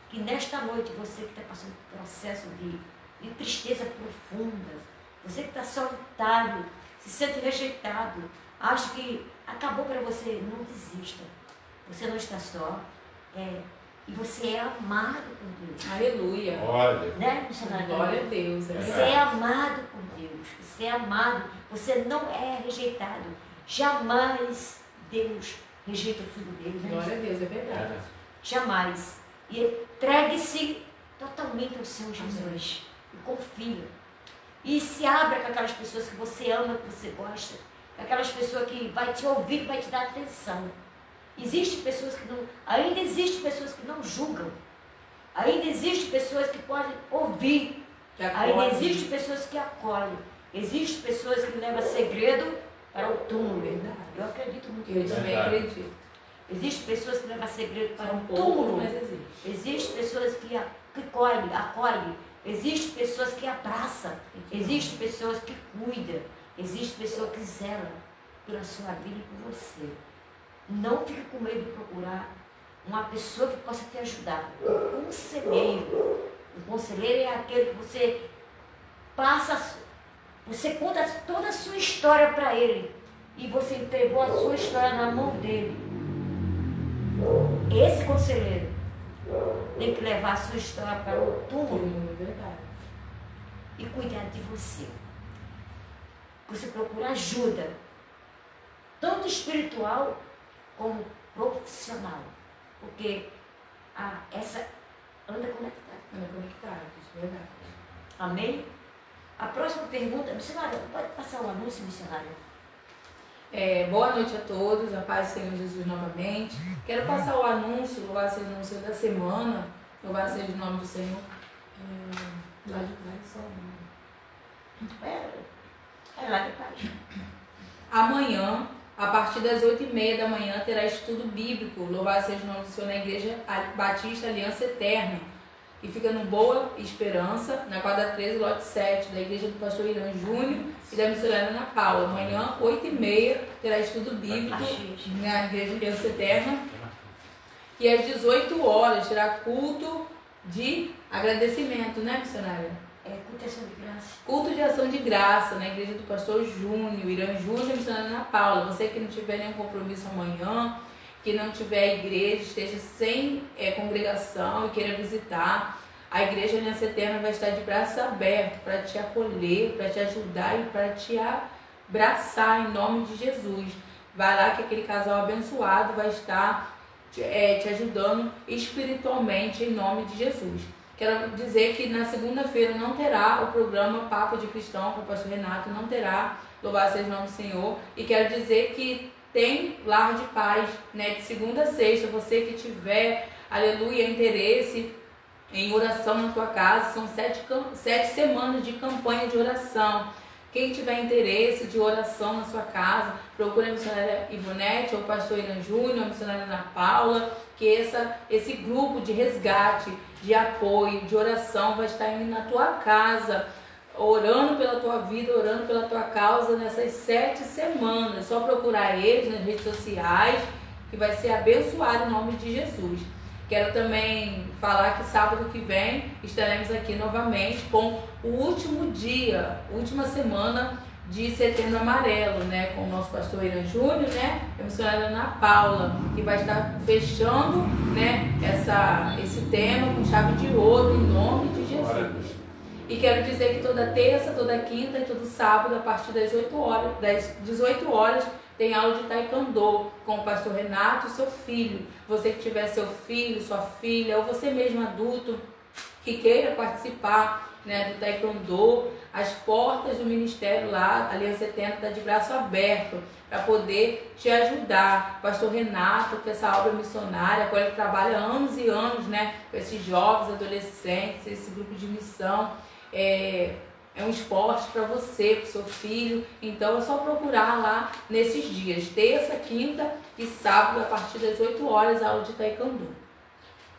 Que nesta noite, você que está passando por um processo de tristeza profunda, você que está solitário, se sente rejeitado, acha que acabou para você, não desista. Você não está só. E você é amado por Deus. Aleluia. Olha. Né, missionária? Glória a Deus. Você é amado por Deus. Você é amado. Você não é rejeitado. Jamais Deus rejeita o filho dele. Né? Glória a Deus, é verdade. Jamais. E entregue-se totalmente ao Senhor Jesus. E confia. E se abra com aquelas pessoas que você ama, que você gosta. Com aquelas pessoas que vai te ouvir, que vai te dar atenção. Ainda existem pessoas que não julgam. Ainda existem pessoas que podem ouvir. Ainda existem pessoas que acolhem. Existem pessoas que levam segredo para o túmulo. Verdade. Eu acredito muito Eu nisso. também acredito. Existem pessoas que levam segredo para um Pouco, túmulo. mas existe. Existem pessoas que acolhem. Existem pessoas que abraçam. Existem pessoas que cuidam. Existem pessoas que zelam pela sua vida e por você. Não fique com medo de procurar uma pessoa que possa te ajudar. Um conselheiro. Um conselheiro é aquele que você conta toda a sua história para ele. E você entregou a sua história na mão dele. Esse conselheiro tem que levar a sua história para o túmulo. É verdade. E cuidar de você. Você procura ajuda, tanto espiritual como profissional. Porque essa anda conectada. Anda conectada, isso é verdade. Amém? A próxima pergunta, missionária, pode passar o anúncio, missionária? Boa noite a todos, a paz do Senhor Jesus novamente. Quero passar o anúncio, louvado seja o anúncio da semana, louvado seja o nome do Senhor. Lá de trás, só Lá de trás. Amanhã, a partir das 8h30 da manhã, terá estudo bíblico, louvado seja o nome do Senhor, na Igreja Batista Aliança Eterna, que fica no Boa Esperança, na quadra 13, lote 7, da Igreja do Pastor Irã Júnior e da missionária Ana Paula. Amanhã, 8h30, terá estudo bíblico na Igreja Aliança Eterna. E às 18 horas terá culto de agradecimento, né, missionária? culto de ação de graça. Culto de ação de graça na igreja do pastor Júnior, Irã Júnior e missionária Ana Paula. Você que não tiver nenhum compromisso amanhã, que não tiver igreja, esteja sem congregação e queira visitar, a igreja Aliança Eterna vai estar de braços abertos para te acolher, para te ajudar e para te abraçar em nome de Jesus. Vai lá que aquele casal abençoado vai estar te ajudando espiritualmente em nome de Jesus. Quero dizer que na segunda-feira não terá o programa Papo de Cristão com o pastor Renato, não terá, louvado seja o nome do Senhor. E quero dizer que tem Lar de Paz, né, de segunda a sexta. Você que tiver, aleluia, interesse em oração na tua casa, são 7 semanas de campanha de oração. Quem tiver interesse de oração na sua casa, procure a missionária Ivonete ou o pastor Irã Júnior, a missionária Ana Paula, que esse grupo de resgate, de apoio, de oração vai estar indo na tua casa, orando pela tua vida, orando pela tua causa nessas 7 semanas. Só procurar eles nas redes sociais, que vai ser abençoado em nome de Jesus. Quero também falar que sábado que vem estaremos aqui novamente com o último dia, última semana de Setembro Amarelo, né? Com o nosso pastor Irã Júnior, né? E a missionária Ana Paula, que vai estar fechando, né, esse tema com chave de ouro em nome de Jesus. E quero dizer que toda terça, toda quinta e todo sábado, a partir das 18 horas, tem aula de taekwondo com o pastor Renato e seu filho. Você que tiver seu filho, sua filha, ou você mesmo adulto que queira participar, né, do taekwondo, as portas do ministério lá, a Aliança Eterna está de braço aberto para poder te ajudar. Pastor Renato, com essa obra missionária, com ele trabalha anos e anos, né, com esses jovens, adolescentes, esse grupo de missão. É um esporte para você, para o seu filho. Então é só procurar lá nesses dias, terça, quinta e sábado, a partir das 8 horas, a aula de taekwondo.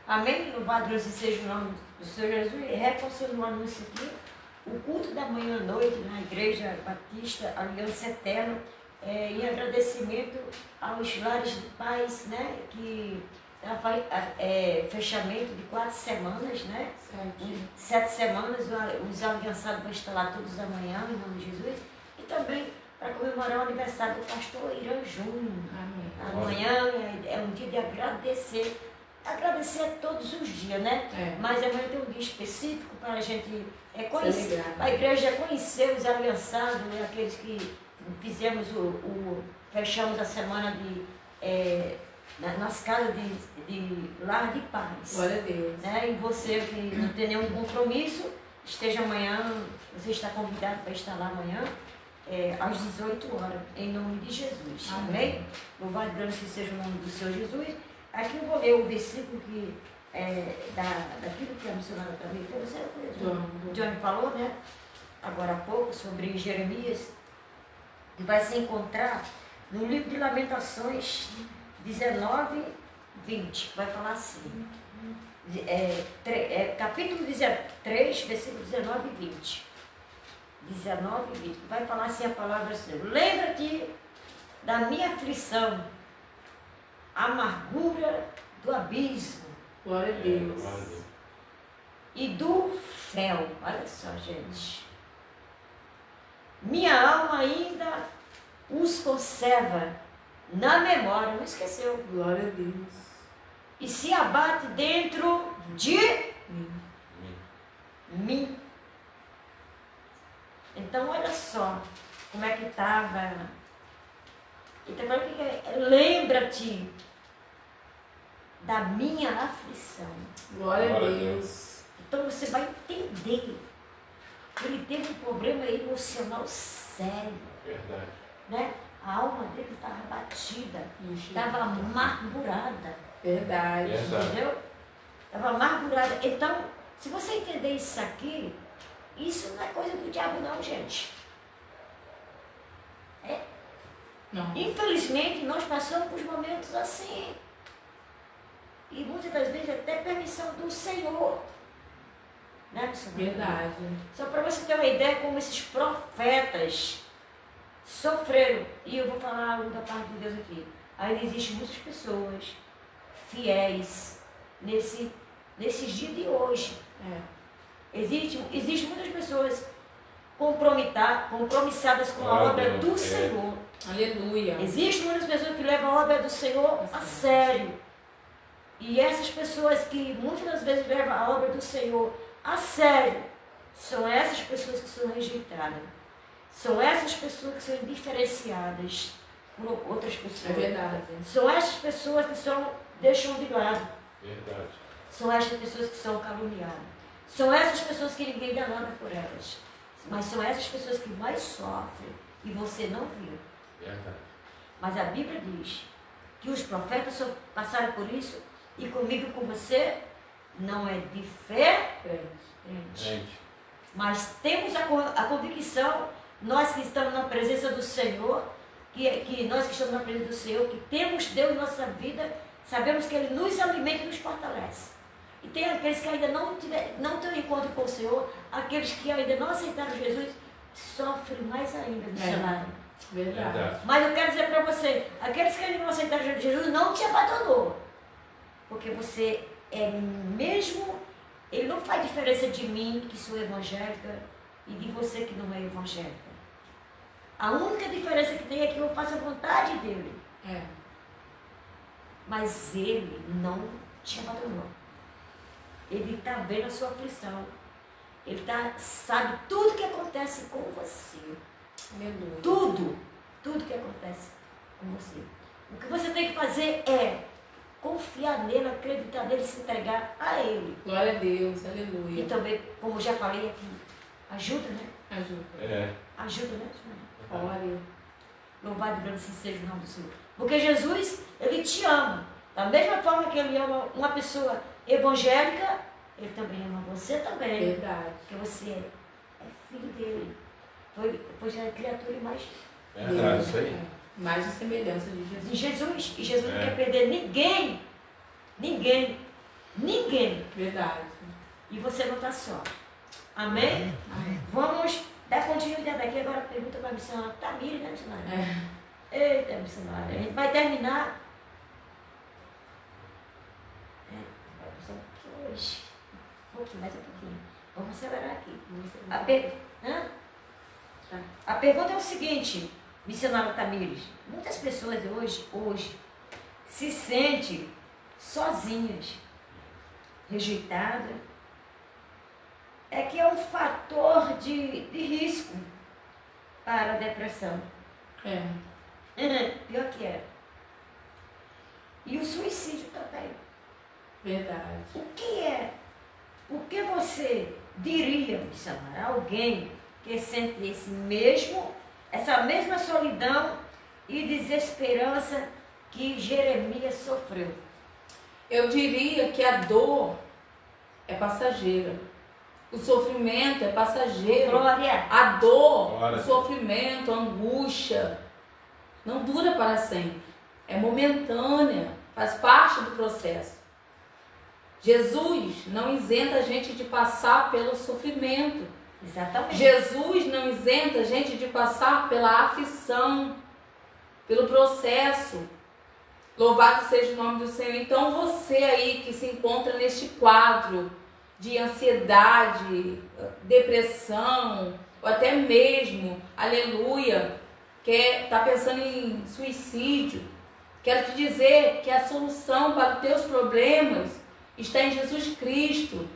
Amém? Louvado seja o nome do Senhor Jesus. E reforçando o anúncio aqui, o culto da manhã à noite na Igreja Batista Aliança Eterna, em agradecimento aos lares de paz, né, que fechamento de 4 semanas, né? 7 semanas, os aliançados vão estar lá todos amanhã, em nome de Jesus. E também para comemorar o aniversário do pastor Irã Júnior. Amanhã é um dia de agradecer todos os dias, né? Mas amanhã tem um dia específico para a gente conhecer, a igreja conhecer os aliançados, né? Aqueles que fizemos fechamos a semana nas casas de Lar de Paz. Glória a Deus. Né? E você que não tem nenhum compromisso, esteja amanhã, você está convidado para estar lá amanhã, às 18 horas, em nome de Jesus. Amém? Louvado grande seja o nome do Senhor Jesus. Aqui eu vou ler o versículo que daquilo que a missionária também foi. O Johnny falou, né? Agora há pouco, sobre Jeremias, que vai se encontrar no livro de Lamentações 19, 20, vai falar assim, capítulo 3, versículo 19 e 20. 19 e 20, vai falar assim a palavra assim: lembra-te da minha aflição, a amargura do abismo. Glória a Deus. E do fel. Olha só, gente. Minha alma ainda os conserva na memória, não esqueceu. Glória a Deus. E se abate dentro de mim. Então, olha só como é que estava. Então, lembra-te da minha aflição. Glória a Deus. Então, você vai entender. Ele teve um problema emocional sério. Verdade. Né? A alma dele estava batida, estava amargurada. Verdade. Entendeu? Estava amargurada. Então, se você entender isso aqui, isso não é coisa do diabo não, gente. Não. Infelizmente, nós passamos por momentos assim. E muitas das vezes até permissão do Senhor. Né, verdade. Só para você ter uma ideia como esses profetas sofreram. E eu vou falar algo da parte de Deus aqui. Ainda existem muitas pessoas fiéis nesses dias de hoje. Existem muitas pessoas compromissadas com a obra do Senhor. Aleluia. Existem muitas pessoas que levam a obra do Senhor a sério. E essas pessoas que muitas das vezes levam a obra do Senhor a sério, são essas pessoas que são rejeitadas. São essas pessoas que são indiferenciadas por outras pessoas. É verdade. São essas pessoas que deixam de lado. Verdade. São essas pessoas que são caluniadas. São essas pessoas que ninguém dá nada por elas. Mas são essas pessoas que mais sofrem e você não viu. Verdade. Mas a Bíblia diz que os profetas só passaram por isso e comigo e com você não é de fé crente. Mas temos a convicção, nós que estamos na presença do Senhor, que nós que estamos na presença do Senhor, que temos Deus em nossa vida, sabemos que Ele nos alimenta e nos fortalece. E tem aqueles que ainda não têm encontro com o Senhor, aqueles que ainda não aceitaram Jesus, sofrem mais ainda do cenário. Verdade. Mas eu quero dizer para você, aqueles que ainda não aceitaram Jesus não te abandonou. Porque você é mesmo, Ele não faz diferença de mim, que sou evangélica, e de você que não é evangélica. A única diferença que tem é que eu faço a vontade dEle. Mas Ele não te abandonou. Ele está vendo a sua aflição. Ele sabe tudo que acontece com você. Tudo que acontece com você. O que você tem que fazer é confiar nele, acreditar nele, se entregar a Ele. Glória a Deus, aleluia. E também, como já falei aqui, ajuda, né? Ajuda. Ajuda, né? Glória. Louvado e grande seja o nome do Senhor. Porque Jesus, Ele te ama. Da mesma forma que Ele ama uma pessoa evangélica, Ele também ama você também. Verdade. Porque você é filho dele. Foi já a criatura mais. Verdade, isso aí. Mais de semelhança de Jesus. De Jesus. E Jesus não quer perder ninguém. Ninguém. Verdade. E você não está só. Amém? Vamos dar continuidade aqui. Agora pergunta para a missionária Tamires, né, missionária? Eita, missionária. A gente vai terminar. Hoje. Mais um pouquinho. Vamos acelerar aqui. A pergunta é o seguinte, missionária Tamires. Muitas pessoas hoje se sentem sozinhas, rejeitadas. É que é um fator de risco para a depressão. Pior que é. E o suicídio também. Verdade. O que você diria, missionária, a alguém que sente essa mesma solidão e desesperança que Jeremias sofreu? Eu diria que a dor é passageira. O sofrimento é passageiro. Glória. A dor, Glória. O sofrimento, a angústia não dura para sempre. É momentânea, faz parte do processo. Jesus não isenta a gente de passar pelo sofrimento. Exatamente. Jesus não isenta a gente de passar pela aflição, pelo processo. Louvado seja o nome do Senhor. Então você aí que se encontra neste quadro de ansiedade, depressão, ou até mesmo, aleluia, que está pensando em suicídio, quero te dizer que a solução para os teus problemas está em Jesus Cristo.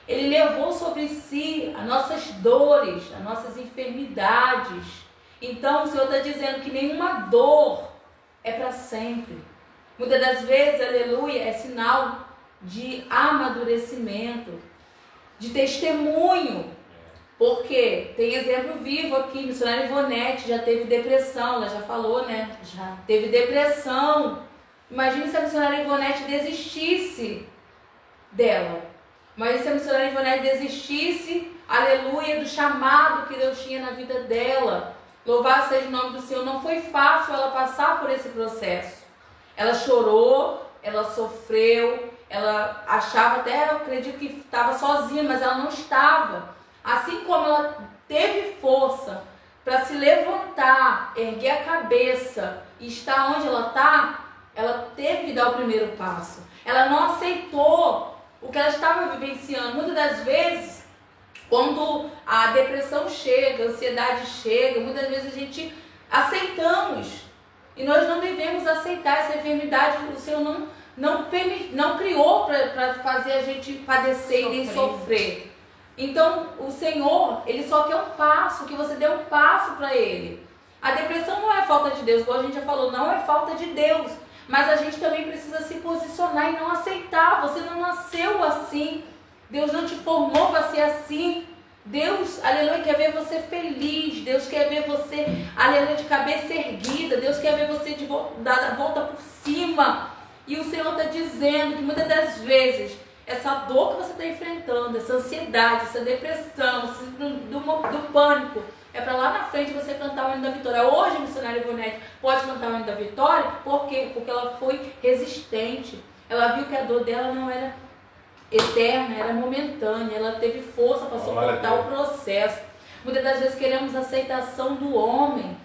Ele levou sobre si as nossas dores, as nossas enfermidades. Então o Senhor está dizendo que nenhuma dor é para sempre. Muitas das vezes, aleluia, é sinal de amadurecimento, de testemunho. Porque tem exemplo vivo aqui, missionária Ivonete já teve depressão, ela já falou, né? Já. Teve depressão. Imagine se a missionária Ivonete desistisse dela. Mas se a missionária Ivonete desistisse, aleluia, do chamado que Deus tinha na vida dela. Louvado seja o nome do Senhor. Não foi fácil ela passar por esse processo. Ela chorou, ela sofreu, ela achava até, eu acredito que estava sozinha, mas ela não estava. Assim como ela teve força para se levantar, erguer a cabeça e estar onde ela está, ela teve que dar o primeiro passo. Ela não aceitou o que ela estava vivenciando. Muitas das vezes, Quando a depressão chega, a ansiedade chega, muitas vezes a gente aceitamos. E nós não devemos aceitar essa enfermidade. O Senhor não criou para fazer a gente padecer e nem sofrer. Então, o Senhor, Ele só quer um passo, que você dê um passo para Ele. A depressão não é falta de Deus, como a gente já falou, não é falta de Deus. Mas a gente também precisa se posicionar e não aceitar. Você não nasceu assim. Deus não te formou para ser assim. Deus, aleluia, quer ver você feliz. Deus quer ver você, aleluia, de cabeça erguida. Deus quer ver você dar a volta por cima. E o Senhor está dizendo que muitas das vezes essa dor que você está enfrentando, essa ansiedade, essa depressão, do pânico, é para lá na frente você cantar o hino da vitória. Hoje a missionária Ivonete pode cantar o hino da vitória, por quê? Porque ela foi resistente. Ela viu que a dor dela não era eterna, era momentânea. Ela teve força para suportar o processo. Muitas das vezes queremos a aceitação do homem.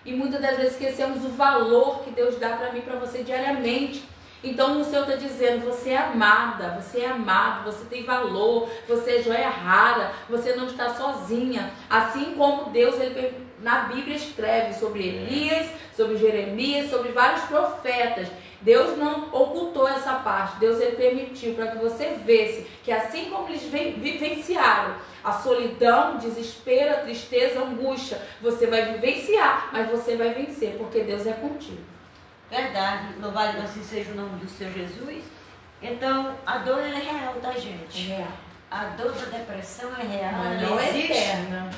E muitas das vezes esquecemos o valor que Deus dá para mim e para você diariamente. Então o Senhor está dizendo, você é amada, você é amado, você tem valor, você é joia rara, você não está sozinha. Assim como Deus, Ele na Bíblia escreve sobre Elias, sobre Jeremias, sobre vários profetas. Deus não ocultou essa parte, Deus Ele permitiu para que você visse que assim como eles vivenciaram a solidão, desespero, a tristeza, a angústia, você vai vivenciar, mas você vai vencer, porque Deus é contigo. Verdade, louvado assim seja o nome do Senhor Jesus. Então, a dor é real, tá, gente? É real. A dor da depressão é real, Mas ela não é existe. eterna.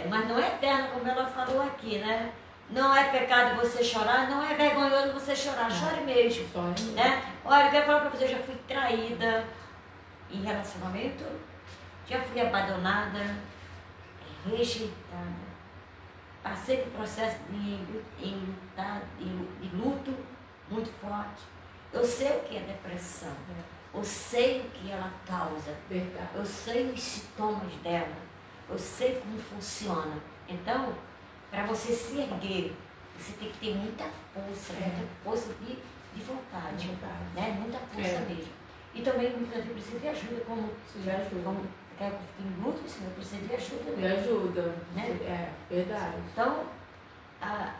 Mas não é eterna, como ela falou aqui, né? Não é pecado você chorar, não é vergonhoso você chorar, chore mesmo. Né? Olha, eu quero falar pra você, eu já fui traída em relacionamento, já fui abandonada, rejeitada. Passei por processo de luto muito forte. Eu sei o que é depressão. Eu sei o que ela causa. Verdade. Eu sei os sintomas dela. Eu sei como funciona. Então, para você se erguer, você tem que ter muita força de vontade. Né? Muita força mesmo. E também muitas vezes precisa de ajuda, como quero que fique em luto, você precisa de ajuda. Me ajuda. Né? É, verdade. Então, a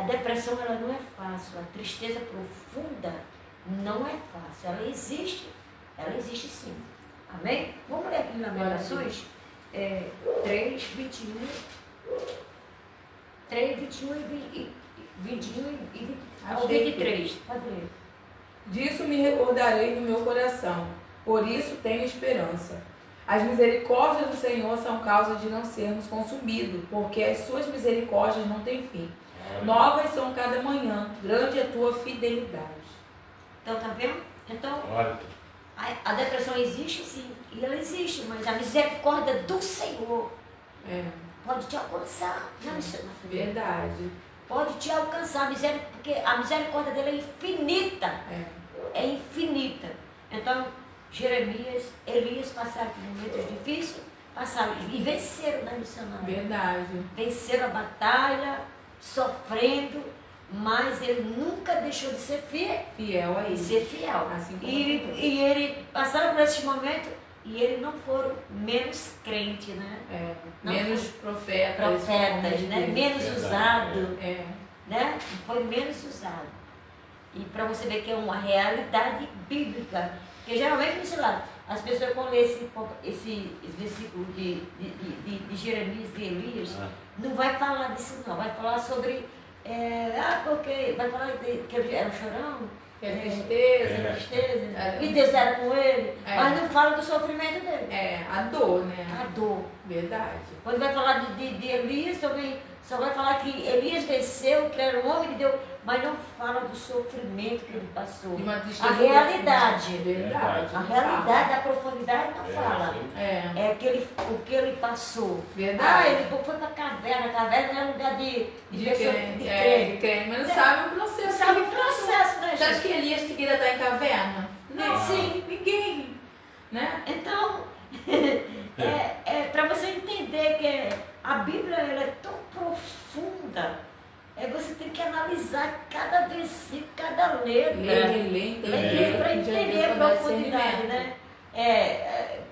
depressão ela não é fácil, a tristeza profunda não é fácil. Ela existe sim. Amém? Vamos ler aqui em Lamentações 3, 21 e 23. Pode ler. Disso me recordarei no meu coração, por isso tenho esperança. As misericórdias do Senhor são causa de não sermos consumidos, porque as suas misericórdias não têm fim. Novas são cada manhã, grande é a tua fidelidade. Então, tá vendo? Então, a depressão existe sim, e ela existe, mas a misericórdia do Senhor pode te alcançar. Verdade. Pode te alcançar, porque a misericórdia dele é infinita. É infinita. Então, Jeremias, Elias passaram por momentos difíceis, e venceram na missionária. Verdade. Venceram a batalha, sofrendo, mas ele nunca deixou de ser fiel a ele. Ser fiel. Assim e ele passaram por esse momento e eles não foram menos crente, né? Menos profetas, né? Menos usado. Né? Foi menos usado. E para você ver que é uma realidade bíblica. Porque geralmente, sei lá, as pessoas quando lê esse versículo de Jeremias e Elias, não vai falar disso não, vai falar sobre, porque vai falar que ele era um chorão, tristeza, e Deus era com ele, mas não fala do sofrimento dele. A dor, né? A dor. Verdade. Quando vai falar de Elias, também só vai falar que Elias venceu, que era um homem de Deus, mas não fala do sofrimento que ele passou. A realidade. Verdade. A realidade, a profundidade não fala. É o que ele passou. Verdade. Ele foi para a caverna não é lugar de crer. Mas não sabe o processo. Sabe o processo, né, gente? Você acha que Elias queria estar em caverna? Não. Sim, ninguém. Né? Então, para você entender que a Bíblia ela é tão profunda. Você tem que analisar cada versículo, cada letra. Ler, para entender a profundidade, né?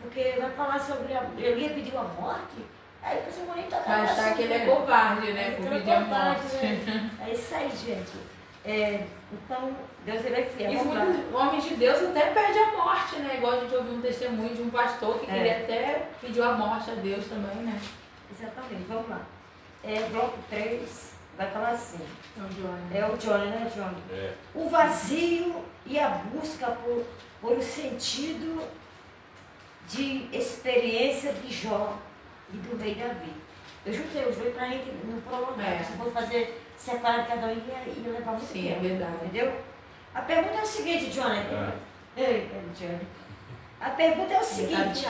Porque porque vai falar sobre Elias pediu a morte, aí você não nem tocar. Vai achar que ele é covarde, né? Por pedir a morte. Né? É isso aí, gente. Então, Deus ele é fiel. E muitos homens de Deus até perdem a morte, né? Igual a gente ouviu um testemunho de um pastor que queria até pediu a morte a Deus também, né? Exatamente, vamos lá. Bloco 3 vai falar assim. É o Johnny, né, Johnny? É. O vazio e a busca por um sentido de experiência de Jó e do rei Davi. Eu juntei os dois para a gente não prolongar. Se for fazer separado cada um, ia levar muito tempo. Sim, é verdade. Entendeu? A pergunta é o seguinte, Johnny. Ei, Johnny. A pergunta é o seguinte.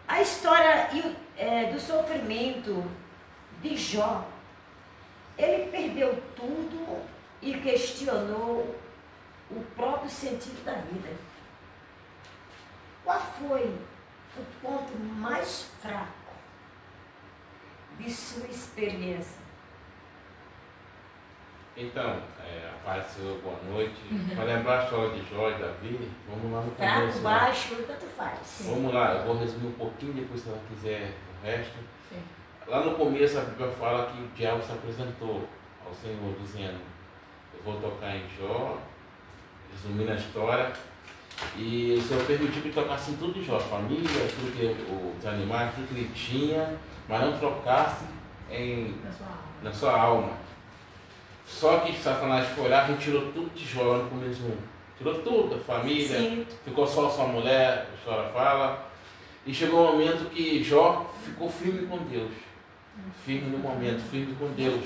A história do sofrimento de Jó, ele perdeu tudo e questionou o próprio sentido da vida. Qual foi o ponto mais fraco de sua experiência? Então, a paz do Senhor, boa noite. Para lembrar a história de Jó e Davi, vamos lá no começo. Fraco, baixo, tanto faz. Vamos lá, eu vou resumir um pouquinho, depois se ela quiser o resto. Sim. Lá no começo a Bíblia fala que o diabo se apresentou ao Senhor, dizendo, eu vou tocar em Jó, resumindo a história, e o Senhor permitiu que tocasse em tudo de Jó, a família, tudo que, os animais, tudo que ele tinha, mas não trocasse na sua alma. Só que Satanás foi lá, retirou tudo de Jó no começo. Tirou tudo, a família, Sim. Ficou só sua mulher, a história fala. E chegou um momento que Jó ficou firme com Deus. Firme no momento, firme com Deus.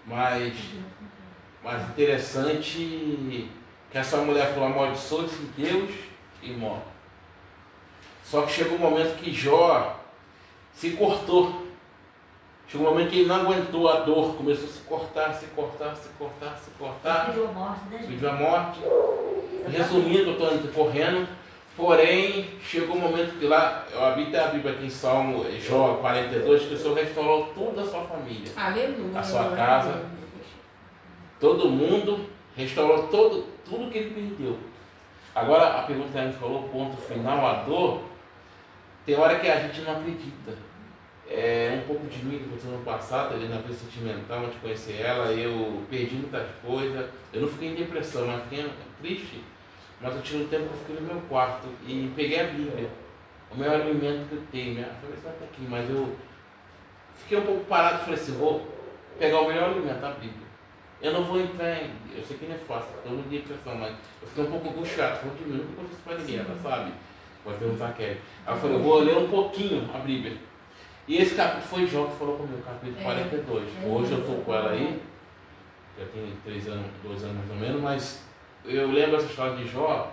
Mas interessante que essa mulher falou, amaldiçoe-se Deus e morre. Só que chegou um momento que Jó se cortou. Chegou um momento que ele não aguentou a dor, começou a se cortar. Pediu a morte, né, gente? Pediu a morte. Resumindo, eu estou correndo. Porém, chegou um momento que lá, eu habito a Bíblia aqui em Salmo Jó 42, que o Senhor restaurou toda a sua família. Aleluia. A sua casa. Todo mundo restaurou tudo que ele perdeu. Agora, a pergunta que a gente falou, ponto final, a dor, tem hora que a gente não acredita. Um pouco de mim que aconteceu no passado, ali na vida sentimental, antes de conhecer ela, eu perdi muitas coisas. Eu não fiquei em depressão, mas fiquei triste. Mas eu tive um tempo que eu fiquei no meu quarto e peguei a Bíblia, o maior alimento que eu tenho. Minha família está aqui, mas eu fiquei um pouco parado e falei assim, vou pegar o melhor alimento, a Bíblia. Eu não vou entrar em... Eu sei que não é fácil, estou no dia de depressão, mas eu fiquei um pouco angustiado, falei de mim, nunca contei isso para ninguém, ela sabe? Pode perguntar a Kelly. Aí eu falei, eu vou ler um pouquinho a Bíblia. E esse capítulo foi Jó que falou comigo, capítulo 42. Hoje eu estou com ela aí, já tem 2 anos mais ou menos, mas eu lembro essa história de Jó,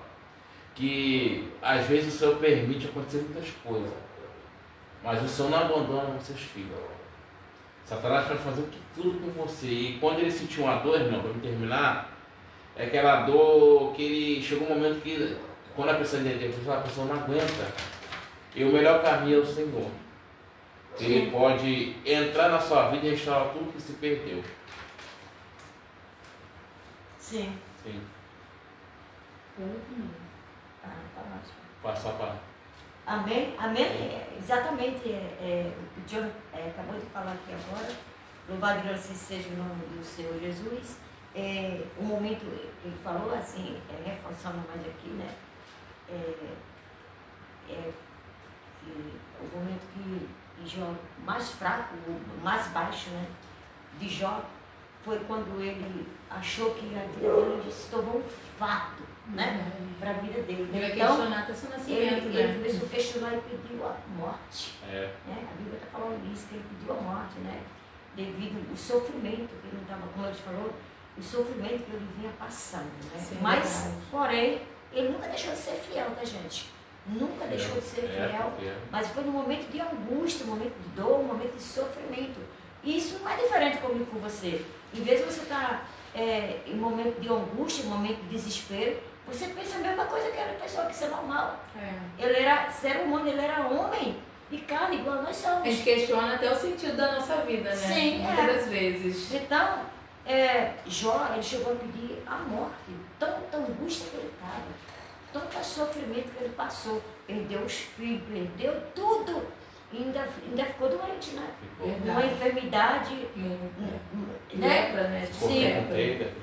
que às vezes o Senhor permite acontecer muitas coisas, mas o Senhor não abandona os seus filhos. Satanás vai fazer tudo com você. E quando ele sentiu uma dor, irmão, para me terminar, é aquela dor que ele chegou um momento que, quando a pessoa não aguenta, e o melhor caminho é o Senhor. Ele pode entrar na sua vida e restaurar tudo que se perdeu. Sim. Passar para... Amém? Exatamente. O John acabou de falar aqui agora. Louvado e glorificado seja o nome do Senhor Jesus. O momento que ele falou, assim, reforçando mais aqui, né? O momento que Jó, mais fraco, mais baixo, né, de Jó, foi quando ele achou que a vida dele se tornou um fato, né, para a vida dele. Ele Então, questionar até seu nascimento, ele começou a questionar e pediu a morte. É. Né? A Bíblia está falando isso, que ele pediu a morte, né, devido ao sofrimento que ele não estava, como ele falou, o sofrimento que ele vinha passando. Né? Sim, mas, verdade. porém, ele nunca deixou de ser fiel, tá, gente? Nunca deixou de ser fiel, mas foi num momento de angústia, um momento de dor, um momento de sofrimento. E isso não é diferente comigo com você. Em vez de você estar em momento de angústia, em momento de desespero, você pensa a mesma coisa que aquela pessoa, que isso é normal. Ele era ser humano, ele era homem de carne, igual nós somos. A gente questiona até o sentido da nossa vida, né? Sim, muitas das vezes. Então, Jó, ele chegou a pedir a morte, tanta angústia que ele estava. tanto sofrimento que ele passou. Perdeu os filhos, perdeu tudo. E ainda ficou doente, né? Uma enfermidade. Né? Lepra, né? Sim,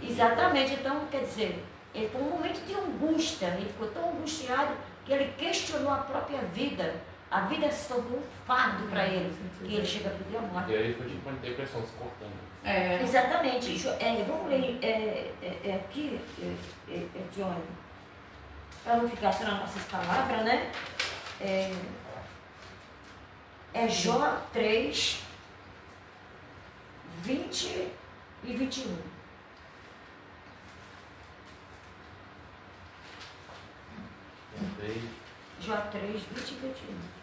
exatamente. Então, quer dizer, ele foi um momento de angústia. Ele ficou tão angustiado que ele questionou a própria vida. A vida se tornou um fardo para ele, que ele chega a pedir a morte. E aí foi tipo uma depressão se cortando. Exatamente. Vamos ler aqui, Johnny, para não ficar só nas nossas palavras, né? Jó 3, 20 e 21. Jó 3, 20 e 21.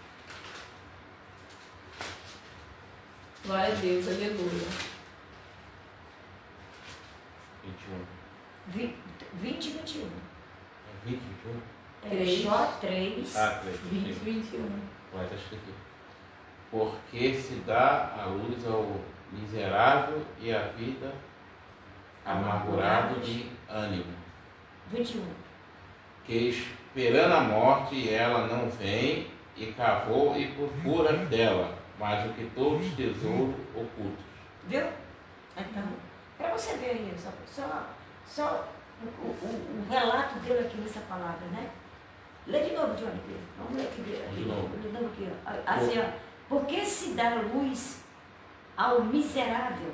Glória a Deus, aleluia. 21. 20 e 21. É 20, 21? Jó 3. 20 e 21. Vai, tá escrito aqui. Porque se dá a luz ao miserável e a vida amargurado de ânimo. 21. Que esperando a morte ela não vem, e cavou e procura dela, mas o que todos tesouros ocultos. Viu? Então, para você ver aí, só o relato dele aqui nessa palavra, né? Lê de novo, Johnny. Vamos ler aqui. De novo. Lê de novo aqui, ó. Assim, ó. Porque se dá luz ao miserável,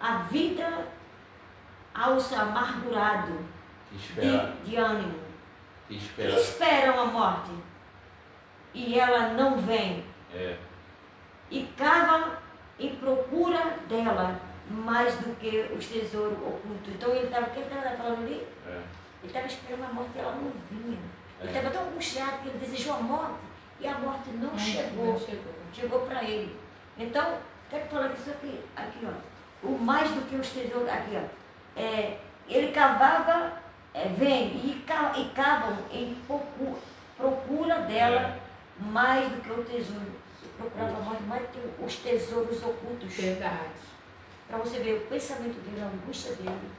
a vida aos amargurados de ânimo, que esperam a morte, e ela não vem, e cavam em procura dela mais do que os tesouros ocultos. Então ele estava, o que ele estava falando ali? Ele estava esperando a morte e ela não vinha. Ele estava tão angustiado que ele desejou a morte e a morte não chegou. Chegou para ele. Então, quero falar isso aqui, ó. O mais do que os tesouros, aqui, ó. Ele cavava, e cavam em procura dela mais do que o tesouro. Procurava mais do que os tesouros ocultos. Verdade. Para você ver o pensamento dele, a angústia dele,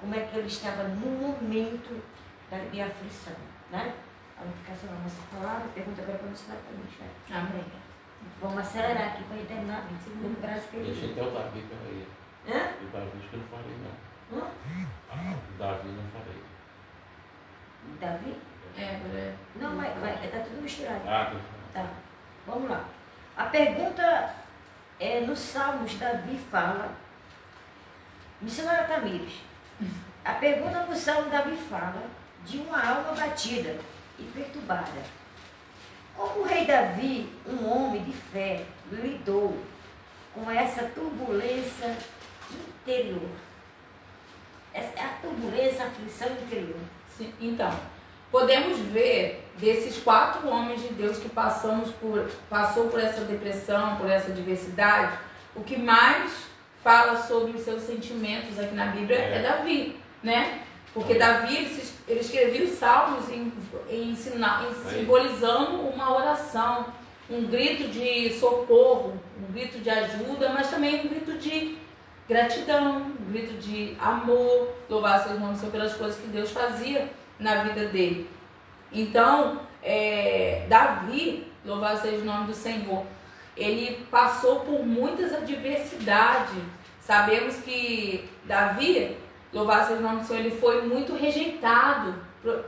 como é que ele estava no momento de aflição, né? A não ficar só na nossa palavra, pergunta agora para você lá para mim, né? Amém. Vamos acelerar aqui para terminar, segundo braço que ele. Deixa até o Davi aí. O Davi acho que eu não falei não. O Davi não falei. Davi? Não, mas está tudo misturado. Tá. Vamos lá. A pergunta no Salmos, Davi fala. Missionária Tamires. A pergunta no Salmo, Davi fala de uma alma batida e perturbada. Como o rei Davi, um homem de fé, lidou com essa turbulência interior? Essa é a turbulência, a aflição interior. Sim, então, podemos ver desses 4 homens de Deus que passou por essa depressão, por essa adversidade, o que mais fala sobre os seus sentimentos aqui na Bíblia é Davi, né? Porque Davi, ele escrevia os salmos simbolizando uma oração, um grito de socorro, um grito de ajuda, mas também um grito de gratidão, um grito de amor, louvar seus nomes pelas coisas que Deus fazia na vida dele. Então, Davi, louvado seja o nome do Senhor, ele passou por muitas adversidades. Sabemos que Davi, louvado seja o nome do Senhor, ele foi muito rejeitado.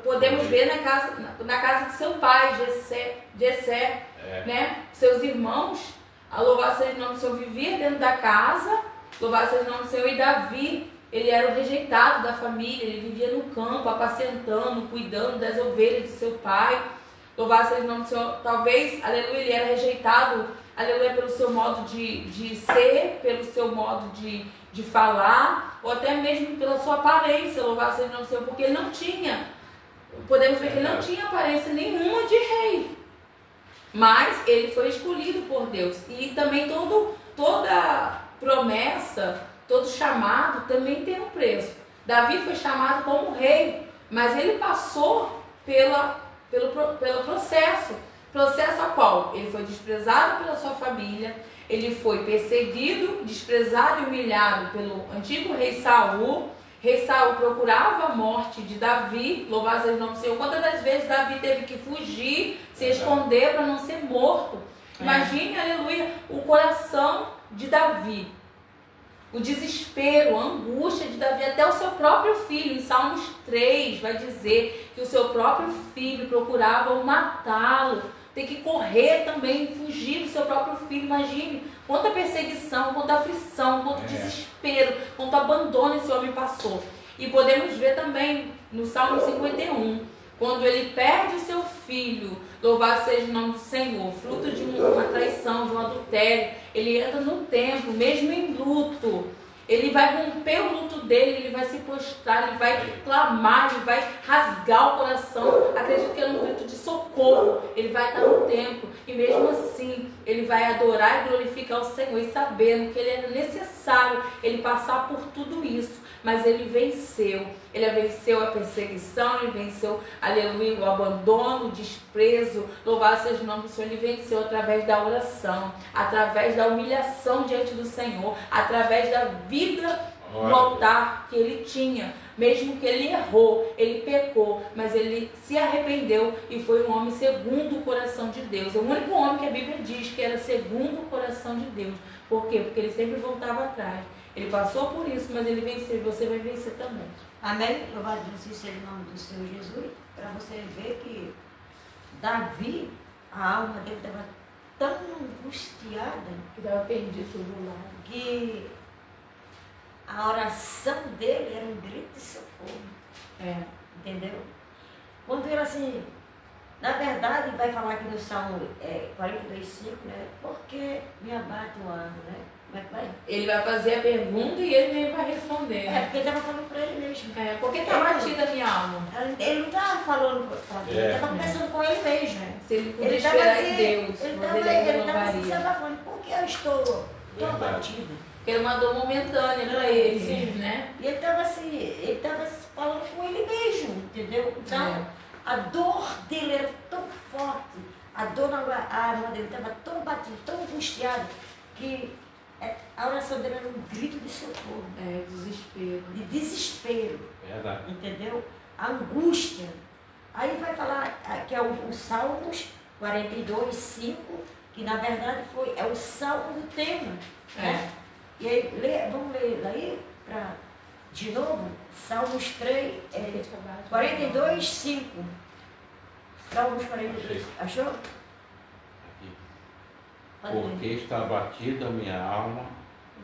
Podemos ver na casa de seu pai, Jessé, né? Seus irmãos, louvado seja o nome do Senhor, vivia dentro da casa, louvado seja o nome do Senhor, e Davi, ele era o rejeitado da família, ele vivia no campo, apacentando, cuidando das ovelhas de seu pai. Louvado seja o nome do Senhor. Talvez, aleluia, ele era rejeitado, aleluia, pelo seu modo de ser, pelo seu modo de falar, ou até mesmo pela sua aparência, louvado seja o nome do Senhor, porque ele não tinha, podemos ver que ele não tinha aparência nenhuma de rei. Mas ele foi escolhido por Deus. E também toda promessa, todo chamado também tem um preço. Davi foi chamado como rei, mas ele passou pelo processo. Processo a qual? Ele foi desprezado pela sua família, ele foi perseguido, desprezado e humilhado pelo antigo rei Saul, Rei Saul procurava a morte de Davi, louvado seja o nome do Senhor. Quantas das vezes Davi teve que fugir, se esconder para não ser morto? Imagine, aleluia, o coração de Davi. O desespero, a angústia de Davi, até o seu próprio filho. Em Salmos 3 vai dizer que o seu próprio filho procurava matá-lo. Tem que correr também, fugir do seu próprio filho. Imagine quanta perseguição, quanta aflição, quanto desespero, quanto abandono esse homem passou. E podemos ver também no Salmo 51, quando ele perde o seu filho, louvado seja o nome do Senhor, fruto de uma traição, de um adultério. Ele entra no templo, mesmo em luto. Ele vai romper o luto dele, ele vai se prostrar, ele vai clamar, ele vai rasgar o coração. Acredito que é um grito de socorro. Ele vai estar no templo e mesmo assim ele vai adorar e glorificar o Senhor, e sabendo que ele era necessário ele passar por tudo isso. Mas ele venceu. Ele venceu a perseguição, ele venceu, aleluia, o abandono, o desprezo. Louvado seja o nome do Senhor. Ele venceu através da oração, através da humilhação diante do Senhor, através da vida no altar que ele tinha. Mesmo que ele errou, ele pecou, mas ele se arrependeu e foi um homem segundo o coração de Deus. É o único homem que a Bíblia diz que era segundo o coração de Deus. Por quê? Porque ele sempre voltava atrás. Ele passou por isso, mas ele venceu. Você vai vencer também. Amém? Louvado seja o nome do Senhor Jesus. Para você ver que Davi, a alma dele estava tão angustiada Que estava perdido do lado. que a oração dele era um grito de socorro. Entendeu? Quando ele assim, na verdade, vai falar aqui no Salmo 42,5, né? Porque me abate o ano, né? Como é que vai? Ele vai fazer a pergunta e ele mesmo vai responder. Porque ele estava falando para ele mesmo. Porque está batida a minha alma. Ele não estava falando para ele, ele estava conversando com ele mesmo. Se ele puder esperar em Deus, mas ele ainda não estava varia. desabafando, porque eu estou abatida. Porque era uma dor momentânea para ele, Sim. né? E ele estava assim, ele estava falando com ele mesmo, entendeu? Então, a dor dele era tão forte, a dor na alma dele estava tão batida, tão angustiada, que a oração dele era um grito de socorro. Desespero. De desespero. Verdade. Entendeu? A angústia. Aí vai falar que é o Salmos 42,5, que na verdade é o salmo do tema. Né? E aí, vamos ler aí, de novo, Salmos 42,5. Salmos 42. Achou? Aqui. Porque está abatida a minha alma,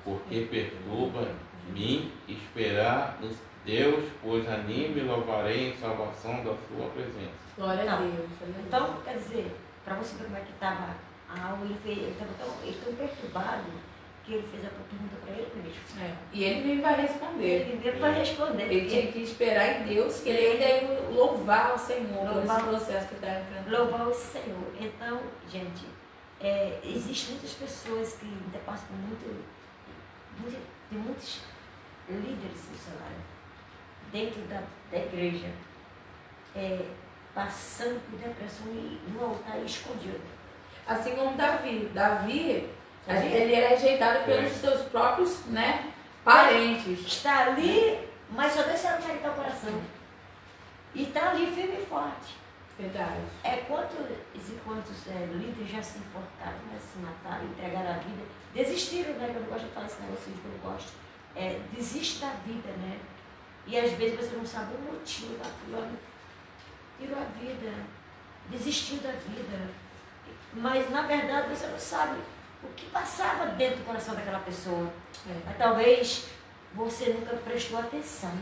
porque perturba-me esperar no Deus, pois anime e louvarei em salvação da sua presença. Glória a Deus. Então, quer dizer, para você ver como é que estava a alma, ele estava tão perturbado que ele fez a pergunta para ele mesmo. E ele mesmo vai responder. Ele mesmo vai responder. Ele tinha que esperar em Deus, que ele ainda ia louvar o Senhor por esse processo que está enfrentando. Louvar o Senhor. Então, gente, existem muitas pessoas que ainda passam por tem muitos líderes funcionários dentro da igreja, passando por depressão e no altar escondido. Assim como Davi. Davi, ele era rejeitado pelos seus próprios, parentes. Está ali, mas só Deus sabe onde está o coração. E está ali firme e forte. Verdade. Quantos líderes já se importaram, se mataram, entregaram a vida, desistiram, né? Que eu não gosto de falar esse negócio que eu não gosto. Desiste da vida, né? E às vezes você não sabe o motivo daquilo. Tirou a vida, desistiu da vida. Mas na verdade você não sabe o que passava dentro do coração daquela pessoa. Mas talvez você nunca prestou atenção.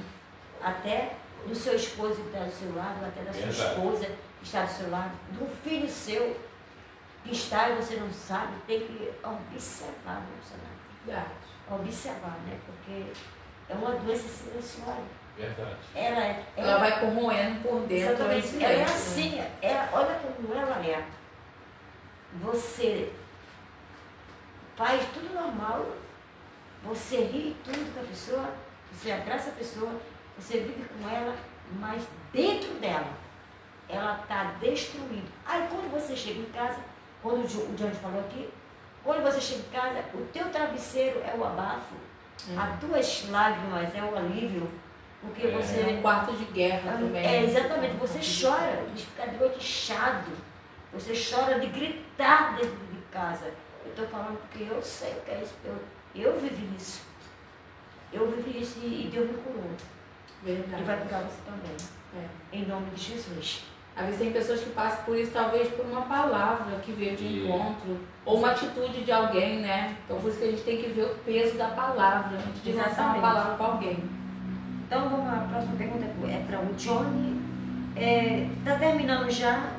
Até do seu esposo que está do seu lado, até da sua esposa que está do seu lado, do filho seu que está e você não sabe, tem que observar, Verdade. observar, né? Porque é uma doença silenciosa. Verdade. Ela vai corroendo por dentro. Exatamente. Ela é assim, olha como ela é. Você faz tudo normal, você ri tudo com a pessoa, você abraça a pessoa, você vive com ela, mas dentro dela, ela está destruída. Aí quando você chega em casa, quando o Johnny falou aqui, quando você chega em casa, o teu travesseiro é o abafo, as tuas lágrimas é o alívio, Porque você... É um quarto de guerra também. É, exatamente. Você chora de ficar de noite inchado. Você chora de gritar dentro de casa. Eu estou falando porque eu sei o que é isso. Eu vivi isso. Eu vivi isso e Deus me curou. Verdade. E vai curar você também. É. Em nome de Jesus. Às vezes tem pessoas que passam por isso, talvez por uma palavra que veio de encontro, ou uma atitude de alguém, né? Então por isso que a gente tem que ver o peso da palavra, antes de lançar uma palavra para alguém. Então vamos lá, a próxima pergunta é para o Johnny. Está terminando já.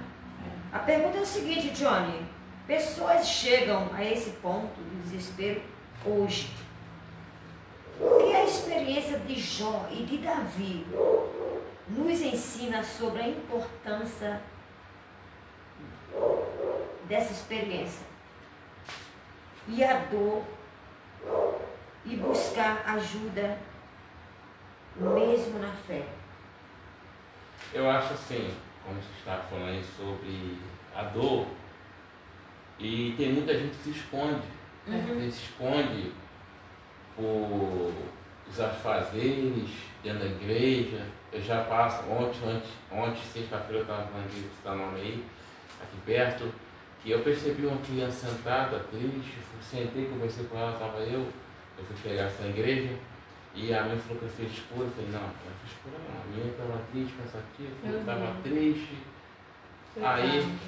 A pergunta é o seguinte, Johnny. Pessoas chegam a esse ponto de desespero hoje. O que a experiência de Jó e de Davi nos ensina sobre a importância dessa experiência e a dor e buscar ajuda mesmo na fé? Eu acho assim, como você está falando aí sobre a dor, e tem muita gente que se esconde, se esconde por os afazeres dentro da igreja. Eu já passo, ontem sexta-feira eu estava na igreja que está no meio, aqui perto, que eu percebi uma criança sentada, triste, sentei, conversei com ela, estava eu fui pegar essa igreja, e a minha falou que eu fiz escura, eu falei, não é frescura não, a minha estava triste, pensativa, estava triste, aí,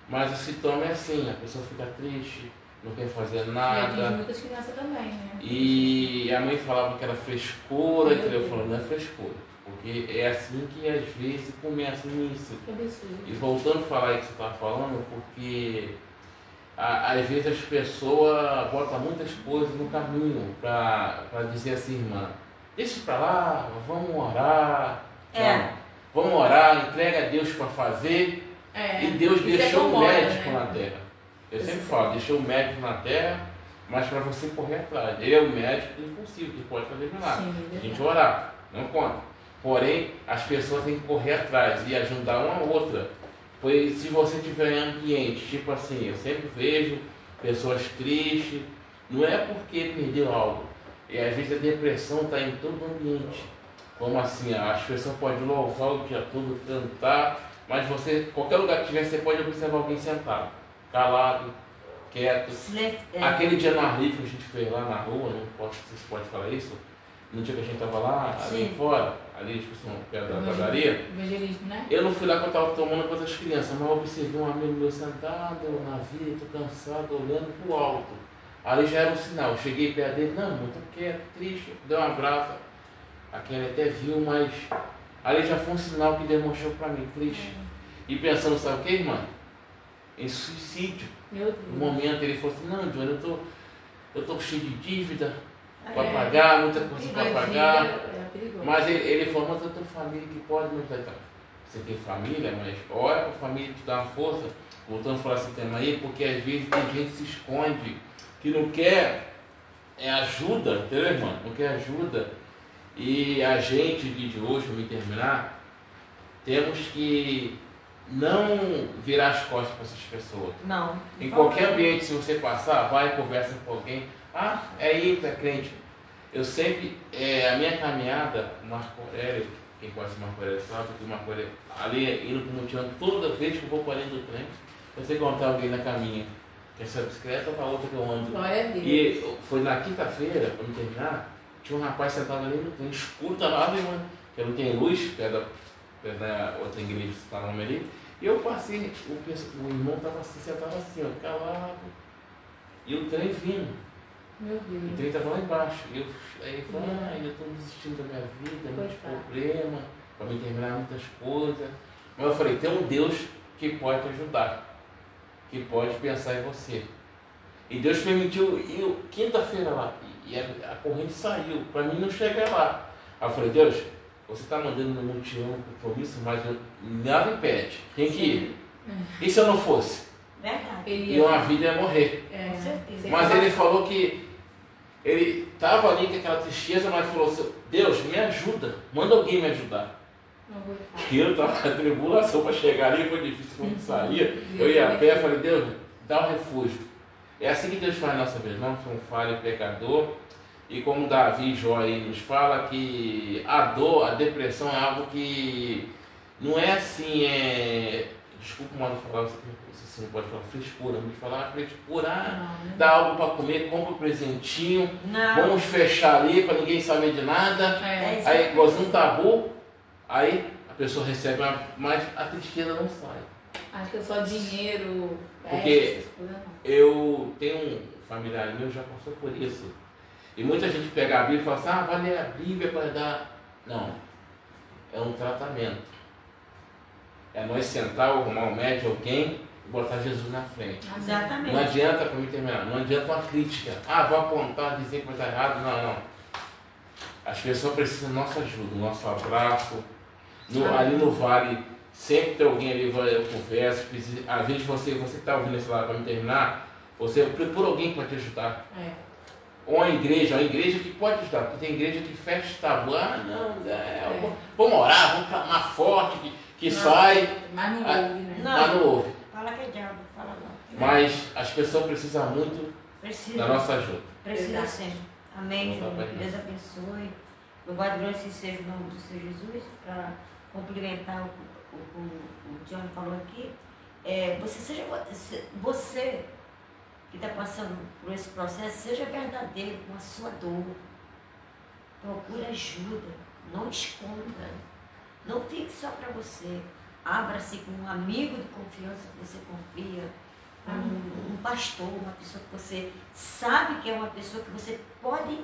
mas o sintoma é assim, a pessoa fica triste, não quer fazer nada. E muitas crianças também, né? E a mãe falava que era frescura, e eu falando, não é frescura. Porque é assim que às vezes começa nisso. Que absurdo. E voltando a falar aí que você estava falando, porque às vezes as pessoas botam muitas coisas no caminho para dizer assim, irmã, deixa para lá, vamos orar. Vamos orar, entrega a Deus para fazer. E Deus deixou o médico na terra. Eu sempre falo, deixou o médico na terra, mas para você correr atrás. Ele é o médico impossível, que pode fazer milagre. A gente orar, não conta. Porém, as pessoas têm que correr atrás e ajudar uma a outra. Pois se você tiver em ambiente, tipo assim, eu sempre vejo pessoas tristes, não é porque perdeu algo. E às vezes a depressão está em todo o ambiente. Como assim, as pessoas podem louvar o dia todo, cantar, mas você, qualquer lugar que tiver, você pode observar alguém sentado, calado, quieto. Aquele dia no Arrif que a gente fez lá na rua, não posso, vocês podem falar isso? No dia que a gente estava lá, ali fora, ali, tipo assim, perto da padaria. Evangelismo, né? Eu não fui lá que eu estava tomando com as crianças, mas eu observei um amigo meu sentado na vida, estou cansado, olhando para o alto. Ali já era um sinal. Eu cheguei perto dele, não, muito quieto, triste, dei um abraço. Aquele até viu, mas ali já foi um sinal que demonstrou para mim, triste. E pensando, sabe o que, irmã? Em suicídio. Meu Deus. No momento ele falou assim, não, Johnny, eu tô cheio de dívida para pagar, muita coisa para pagar. Mas ele falou, mas eu tenho família que pode me ajudar. Você tem família, mas olha para a família te dar uma força. Voltando a falar esse tema aí, porque às vezes tem gente que se esconde, que não quer ajuda, entendeu, irmã? Não quer ajuda. E a gente, de hoje, para me terminar, temos que não virar as costas para essas pessoas. Não. Em qualquer ambiente, se você passar, vai e conversa com alguém. Ah, é isso, é crente. Eu sempre, a minha caminhada, Marco Aurélio, quem conhece Marco Aurélio sabe que Marco Aurélio, ali indo para o Montiano, toda vez que eu vou para dentro do trem, eu sei contar alguém na caminha. Que essa bicicleta para outra que eu ando. Glória a Deus. E foi na quinta-feira, para me terminar, tinha um rapaz sentado ali no trem, escuro, danado, irmão, que não tem luz, que é da outra igreja que está no nome ali. E eu passei, o irmão estava assim, sentado assim, ó, calado. E o trem vindo. Meu Deus. O trem estava lá embaixo. Aí ele falou, eu estou desistindo da minha vida, muitos problemas, para me terminar muitas coisas. Mas eu falei, tem um Deus que pode te ajudar, que pode pensar em você. E Deus permitiu ir quinta-feira lá. E a corrente saiu, para mim não chegar lá. Aí eu falei, Deus, você está mandando no Montiano compromisso, mas nada impede. Tem que ir. E se eu não fosse? Verdade. E uma vida ia morrer. Com certeza. Mas ele falou que ele estava ali com aquela tristeza, mas falou assim, Deus, me ajuda, manda alguém me ajudar. E eu estava na tribulação para chegar ali, foi difícil quando saía. Eu ia a pé, falei, Deus, dá um refúgio. É assim que Deus faz na nossa vida, não somos falho, pecador, E como Davi e Jó aí nos fala que a dor, a depressão é algo que não é assim, desculpa o modo de falar, você não pode falar frescura, mas falar frescura, dá algo para comer, compra um presentinho, vamos fechar ali para ninguém saber de nada, aí igualzinho um tabu, aí a pessoa recebe, mas a tristeza não sai. Acho que é só dinheiro. Porque eu tenho um familiar meu já passou por isso. E muita gente pega a Bíblia e fala assim, vai ler a Bíblia para dar. Não. É um tratamento. É nós sentar, arrumar um médico, alguém e botar Jesus na frente. Exatamente. Não adianta, para mim terminar, não adianta uma crítica. Vou apontar, dizer que vai estar errado. Não. As pessoas precisam da nossa ajuda, do nosso abraço. Ali no vale, sempre tem alguém ali, eu converso. Às vezes você que está ouvindo esse lado para me terminar, você procura alguém para te ajudar. Ou uma igreja que pode ajudar, porque tem igreja que fecha o tabu, vamos orar, vamos clamar forte, que sai. Mas não ouve, né? Mas não ouve. Fala que é diabo, fala não. Mas as pessoas precisam muito da nossa ajuda. Precisa sempre. Amém, João. Que Deus abençoe. Louvado e glorificado seja o nome do Senhor Jesus. Para complementar o que o John falou aqui, você que está passando por esse processo, seja verdadeiro com a sua dor. Procure ajuda, não esconda, não fique só para você. Abra-se com um amigo de confiança que você confia, um pastor, uma pessoa que você sabe que é uma pessoa que você pode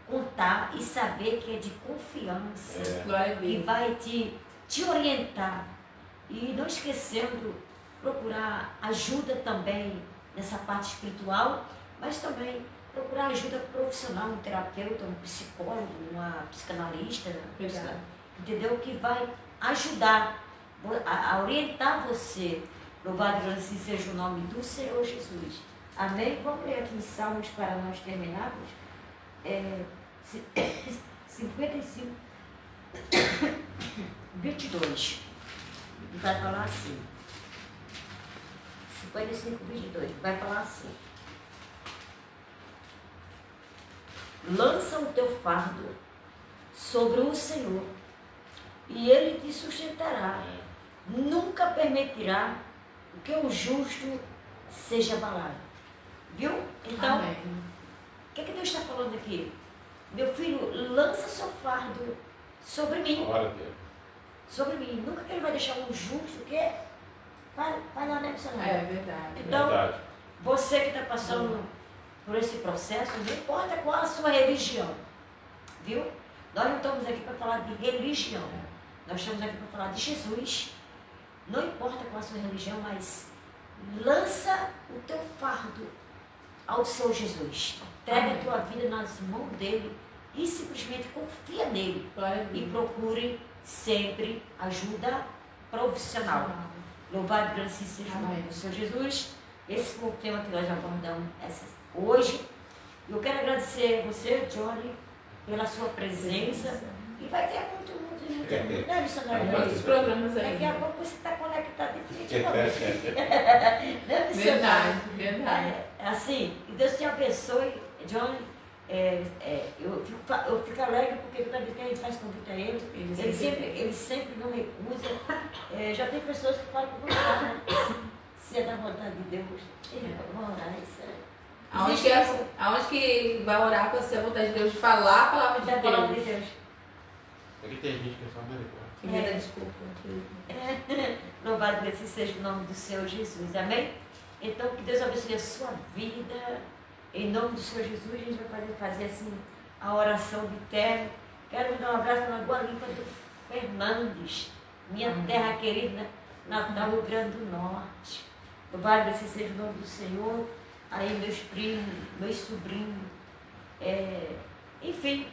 contar e saber que é de confiança, e vai te orientar. E não esquecendo, procurar ajuda também nessa parte espiritual, mas também procurar ajuda profissional, um terapeuta, um psicólogo, uma psicanalista, entendeu? Que vai ajudar a orientar você. Louvado e glorificado seja o nome do Senhor Jesus. Amém? Vamos ler aqui em Salmos para nós terminarmos. 55, 22. Vai falar assim. 55, 22. Vai falar assim. Lança o teu fardo sobre o Senhor e Ele te sustentará. Nunca permitirá que o justo seja abalado. Viu? Então, o que Deus está falando aqui? Meu filho, lança seu fardo sobre mim. Sobre mim. Nunca que Ele vai deixar um justo que vai lá, né, missionário? É verdade. Então, você que está passando por esse processo, não importa qual a sua religião, viu? Nós não estamos aqui para falar de religião. Nós estamos aqui para falar de Jesus. Não importa qual a sua religião, mas lança o teu fardo ao Senhor Jesus. Entrega a tua vida nas mãos dele e simplesmente confia nele. E procure sempre ajuda profissional. Louvado e glorificado seja o nome do Senhor Jesus. Esse foi o tema que nós abordamos hoje. Eu quero agradecer a você, Johnny, pela sua presença. E vai ter muito, né, missionário? Muitos programas aí. Daqui a pouco você está conectado definitivamente. Né, verdade, verdade. Assim, que Deus te abençoe, Johnny. Eu fico alegre porque toda vez que a gente faz convite a ele, ele sempre não recusa. Já tem pessoas que falam que vão orar, né? Se é da vontade de Deus, vão orar, isso é. Aonde que vai orar com a vontade de Deus de falar a palavra de Deus? Palavra de Deus. Porque tem gente que só me Primeira desculpa. Louvado seja o nome do Senhor Jesus, amém? Então, que Deus abençoe a sua vida. Em nome do Senhor Jesus, a gente vai fazer assim a oração de terra. Quero mandar um abraço para a Gualimpa do Fernandes, minha terra querida, Natal, Rio Grande do Norte. Louvado seja o nome do Senhor. Aí meus primos, meus sobrinhos, enfim,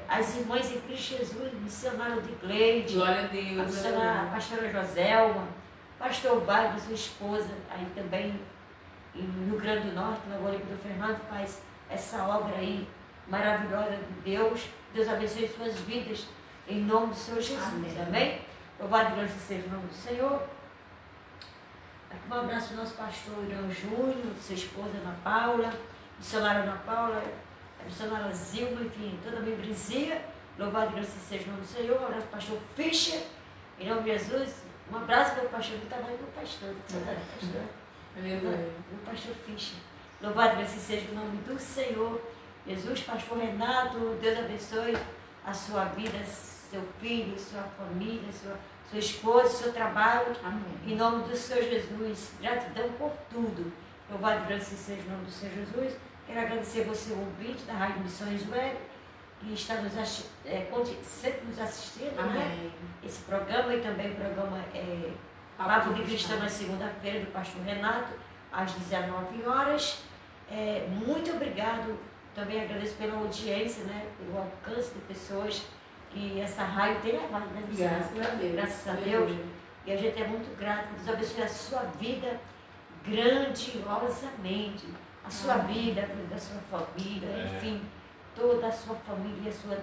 as irmãs em Cristo Jesus, missionário de Gleide, glória a Deus, a pastora Joselma, pastor Bairro, sua esposa, aí também em Rio Grande do Norte, na Gualimpa do Fernando, faz essa obra aí maravilhosa de Deus. Deus abençoe suas vidas, em nome do Senhor Jesus, amém? Louvado e glorificado seja o nome do Senhor. Aqui um abraço ao nosso pastor Irã Júnior, sua esposa Ana Paula, missionária Ana Paula, a missionária Zilma, enfim, toda a membresia. Louvado e glorificado seja o nome do Senhor. Um abraço para o pastor Fischer, em nome de Jesus. Um abraço para o pastor, que está mais para o pastor, o pastor Fischer. Louvado e glorificado seja o nome do Senhor. Jesus, pastor Renato, Deus abençoe a sua vida, seu filho, sua família, sua esposa, seu trabalho. Amém. Em nome do Senhor Jesus, gratidão por tudo. Louvado e glorificado seja o nome do Senhor Jesus. Quero agradecer você, ouvinte da Rádio Missões Web, que está sempre nos assistindo, né? Esse programa e também o programa Papo de Cristão na segunda-feira do pastor Renato, às 19 horas. Muito obrigado. Também agradeço pela audiência, né? Pelo alcance de pessoas que essa rádio tem levado, né? Graças a Deus. Graças a Deus. E a gente é muito grato. Deus abençoe a sua vida grandiosamente. A sua vida, a vida da sua família, enfim, toda a sua família, a sua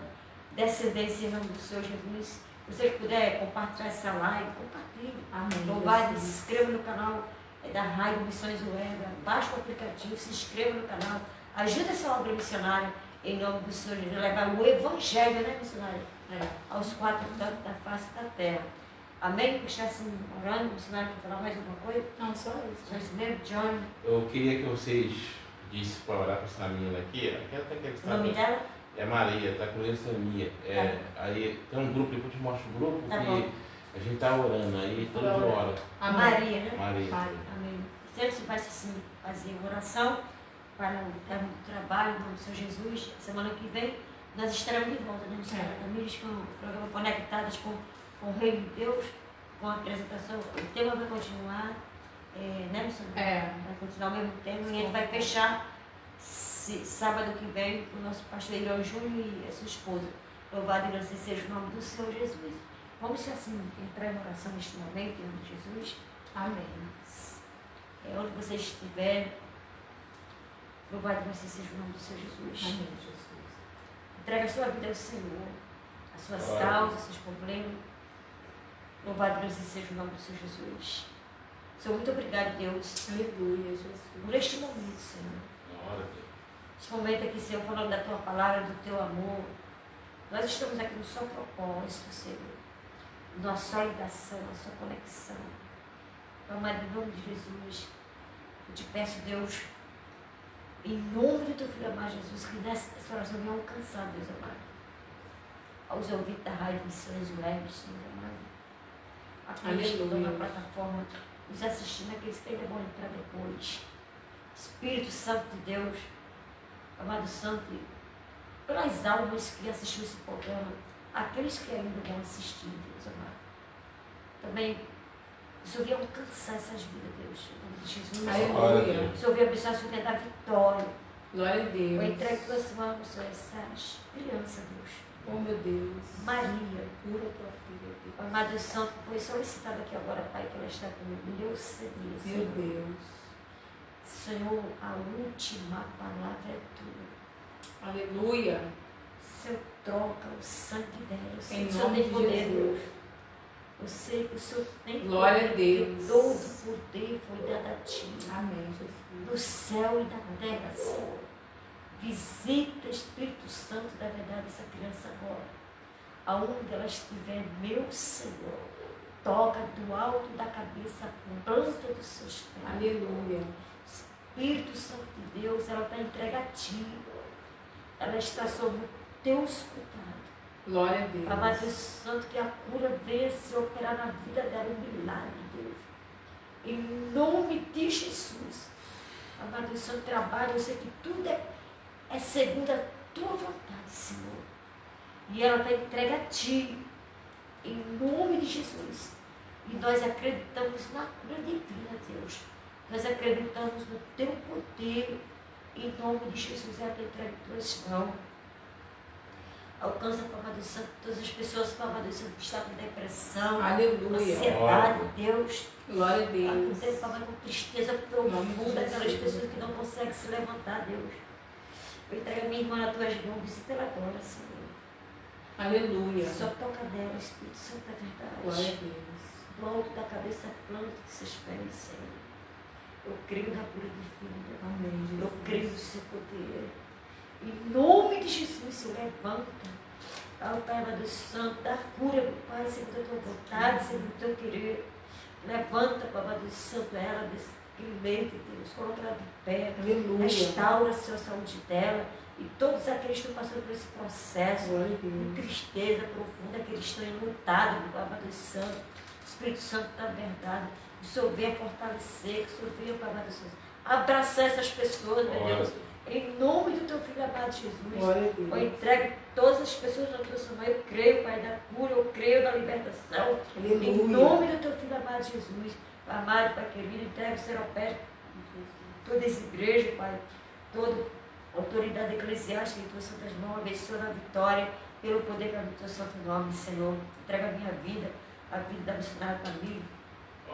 descendência em nome do Senhor Jesus. Se você puder compartilhar essa live, compartilhe. Amém. Louvado, se inscreva no canal da Rádio Missões Web, baixe o aplicativo, se inscreva no canal, ajude essa obra missionária em nome do Senhor Jesus, levar o Evangelho, né, missionário? Aos quatro cantos da face da terra. Amém? Está assim, orando, o missionário quer falar mais alguma coisa? Não, só isso. Só isso mesmo, John. Eu queria que vocês dissem para orar para essa menina aqui. O nome dela? É Maria, está com leucemia. Aí tem um grupo, depois eu te mostro o grupo, Tá que bom. a gente está orando aí toda hora. A Maria, né? Maria. Amém. Você vai assim, fazer uma oração para o termo do trabalho, em nome do Senhor Jesus. Semana que vem nós estaremos de volta, né, missionária Tamires, com o programa Conectadas com o Reino de Deus, com a apresentação. O tema vai continuar, né, missionária? Vai continuar o mesmo tema e a gente vai fechar sábado que vem com o nosso pastor Irão Júnior e a sua esposa. Louvado e glorificado seja o nome do Senhor Jesus. Vamos assim entrar em oração neste momento, em nome de Jesus. Amém. Onde você estiver, louvado e glorificado seja o nome do Senhor Jesus. Amém, Jesus. Entrega a sua vida ao Senhor, as suas causas, os seus problemas. Louvado e glorificado seja o nome do Senhor Jesus. Senhor, muito obrigado, Deus. Aleluia, Jesus. Por este momento, Senhor. Glória a Deus. Este momento aqui, Senhor, falando da tua palavra, do teu amor. Nós estamos aqui no seu propósito, Senhor. Nossa ligação, nossa conexão. Amado, em nome de Jesus, eu te peço, Deus, em nome do teu filho amado Jesus, que nessa oração venha alcançar, Deus amado, aos ouvintes da Rádio Missões Web, Senhor amado, aqueles que estão na plataforma, nos assistindo, aqueles que ainda vão entrar depois. Espírito Santo de Deus, amado Santo, pelas almas que assistiram esse programa, aqueles que ainda vão assistir, Deus amado, também o Senhor venha alcançar essas vidas, Deus, em nome de Jesus. Aleluia. O Senhor venha abençoar, o Senhor venha dar vitória. Glória a Deus. Eu entrego em tuas mãos, Senhor, essas crianças, Deus. Oh, meu Deus. Maria, Cura tua filha, Deus. o amado Santo, foi solicitado aqui agora, Pai, que ela está com leucemia, Meu Senhor. Deus. Senhor, a última palavra é tua. Aleluia. Senhor, troca o sangue dela. Eu sei Em que o Senhor nome tem de poder, Jesus. Deus. Eu sei que o Senhor tem Glória poder. a Deus. Todo poder foi dado a ti. Amém, Jesus. Do céu e da terra, Senhor. Visita, Espírito Santo da verdade, essa criança agora. Aonde ela estiver, meu Senhor. Toca do alto da cabeça, a planta dos seus pés. Aleluia. Espírito Santo de Deus, ela está entregue a ti. Ela está sob o teu escutado. Glória a Deus. Amado Santo, que a cura venha se operar na vida dela, um milagre, Deus. Em nome de Jesus. Amado Santo, trabalho, eu sei que tudo é segundo a tua vontade, Senhor. E ela está entregue a ti. Em nome de Jesus. E nós acreditamos na cura divina, Deus. Nós acreditamos no teu poder. Em nome de Jesus, ela está entregue em tuas mãos. Alcança, Amado Santo, todas as pessoas, Amado Santo, que estão com depressão, Aleluia. ansiedade, Deus. Glória a Deus. Com tristeza profunda, aquelas pessoas que não conseguem se levantar, Deus. Eu entrego a minha irmã nas tuas mãos, visita ela agora, Senhor. Aleluia. Só toca nela, Espírito Santo da verdade. Glória a Deus. Do alto da cabeça, planta de seus pés, Senhor. Eu creio na cura divina. Amém, Jesus. Eu creio no seu poder. Em nome de Jesus, Senhor, levanta. Ao Pai amado Santo, dá cura, meu Pai, segundo a tua vontade, segundo o teu querer. Levanta, Pai amado Santo, ela desse leite, Deus, coloca ela de pé. Aleluia. Restaura, Senhor, a saúde dela. E todos aqueles que estão passando por esse processo de tristeza profunda, que eles estão enlutados, meu Pai amado Santo. O Espírito Santo da verdade. Que o Senhor venha fortalecer, que o Senhor venha, Pai amado Santo, abraçar essas pessoas, meu Deus. Em nome do teu Filho amado Jesus, eu entrego todas as pessoas na tua mão. Eu creio, Pai, da cura, eu creio na libertação. Aleluia. Em nome do teu Filho amado Jesus, amado, Pai querido, entrego o Seropé, toda essa igreja, Pai, toda autoridade eclesiástica em tuas santas mãos, abençoa na vitória, pelo poder que é no teu santo nome, Senhor. Entrega a minha vida, a vida da missionária família,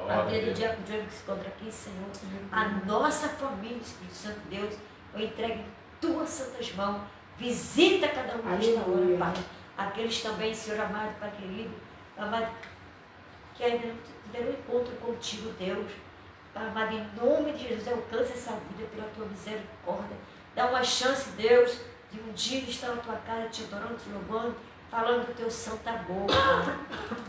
a vida do diácono Diogo que se encontra aqui, Senhor. A nossa família, Espírito Santo de Deus, eu entrego em tuas santas mãos. Visita cada um nesta hora, Pai. Aqueles também, Senhor amado, Pai querido, amado, que ainda não tiveram um encontro contigo, Deus. Pai amado, em nome de Jesus, alcance essa vida pela tua misericórdia. Dá uma chance, Deus, de um dia estar na tua casa te adorando, te louvando, falando do teu santo amor, Pai.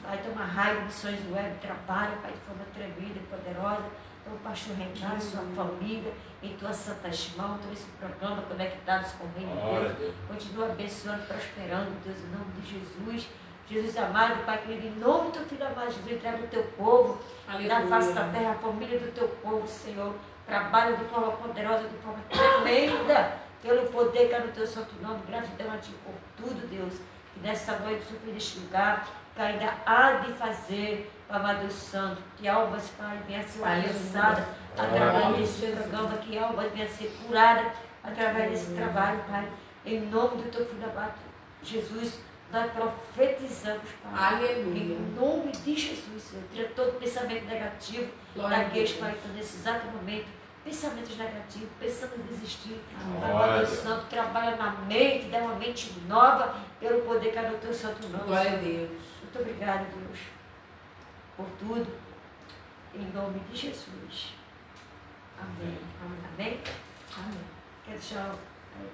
Pai, toma raiva, Missões Web, trabalha, Pai, de forma tremenda e poderosa. O pastor Renato, sua família, em tuas santas mãos, todo esse programa Conectados com o Reino de Deus. Continua abençoando, prosperando, Deus, em nome de Jesus. Jesus amado, Pai querido, em nome do teu Filho amado, Jesus, entrega o teu povo, na face da terra, a família do teu povo, Senhor. Trabalha de forma poderosa, de forma tremenda, pelo poder que é no teu santo nome. Gratidão a ti por tudo, Deus. Que nessa noite, Senhor, neste lugar, que ainda há de fazer, amado Santo, que almas, Pai, venha ser alcançadas através desse programa, que almas venha ser curada através desse trabalho, Pai. Em nome do teu Filho amado, Jesus, nós profetizamos, Pai. Aleluia. Em nome de Jesus, Senhor, tira todo pensamento negativo daqueles, Pai, que estão nesse exato momento, pensamentos negativos, pensando em desistir. Pai, Deus Santo, trabalha na mente, dá uma mente nova, pelo poder que é no teu santo nome. Glória a Deus. Muito obrigada, Deus, por tudo, em nome de Jesus. Amém. Amém? Amém. Quero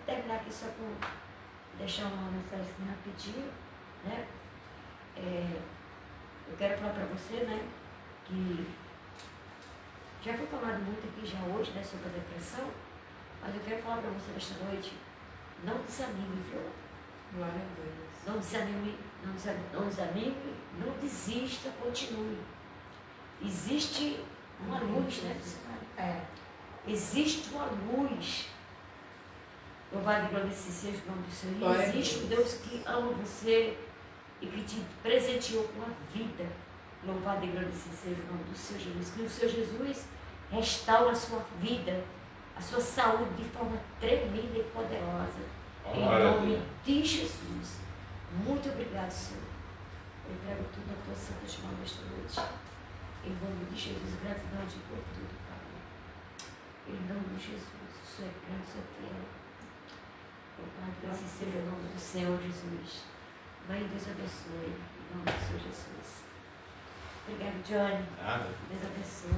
terminar aqui só com deixar uma mensagem rapidinho, né? Eu quero falar para você, né, que já foi falado muito aqui já hoje, né, sobre a depressão, mas eu quero falar para você nesta noite, não desanime, viu? Glória a Deus. Não desanime, não desista, continue. Existe uma luz, né, senhora? Existe uma luz. Louvado e agradecido seja o nome do Senhor. Existe um Deus que ama você e que te presenteou com a vida. Louvado e agradecido seja o nome do Senhor Jesus. Que o Senhor Jesus restaura a sua vida, a sua saúde de forma tremenda e poderosa. Em nome de Jesus. Muito obrigado, Senhor. Eu entrego tudo na tua santa mão nesta noite. Em nome de Jesus, gratidão de por tudo, Pai. Em nome de Jesus, o Senhor é grande, o Senhor é fiel. Pai, assim seja o nome do Senhor Jesus. Mãe, Deus abençoe. Em nome do Senhor Jesus. Obrigado, Johnny. Nada. Deus abençoe.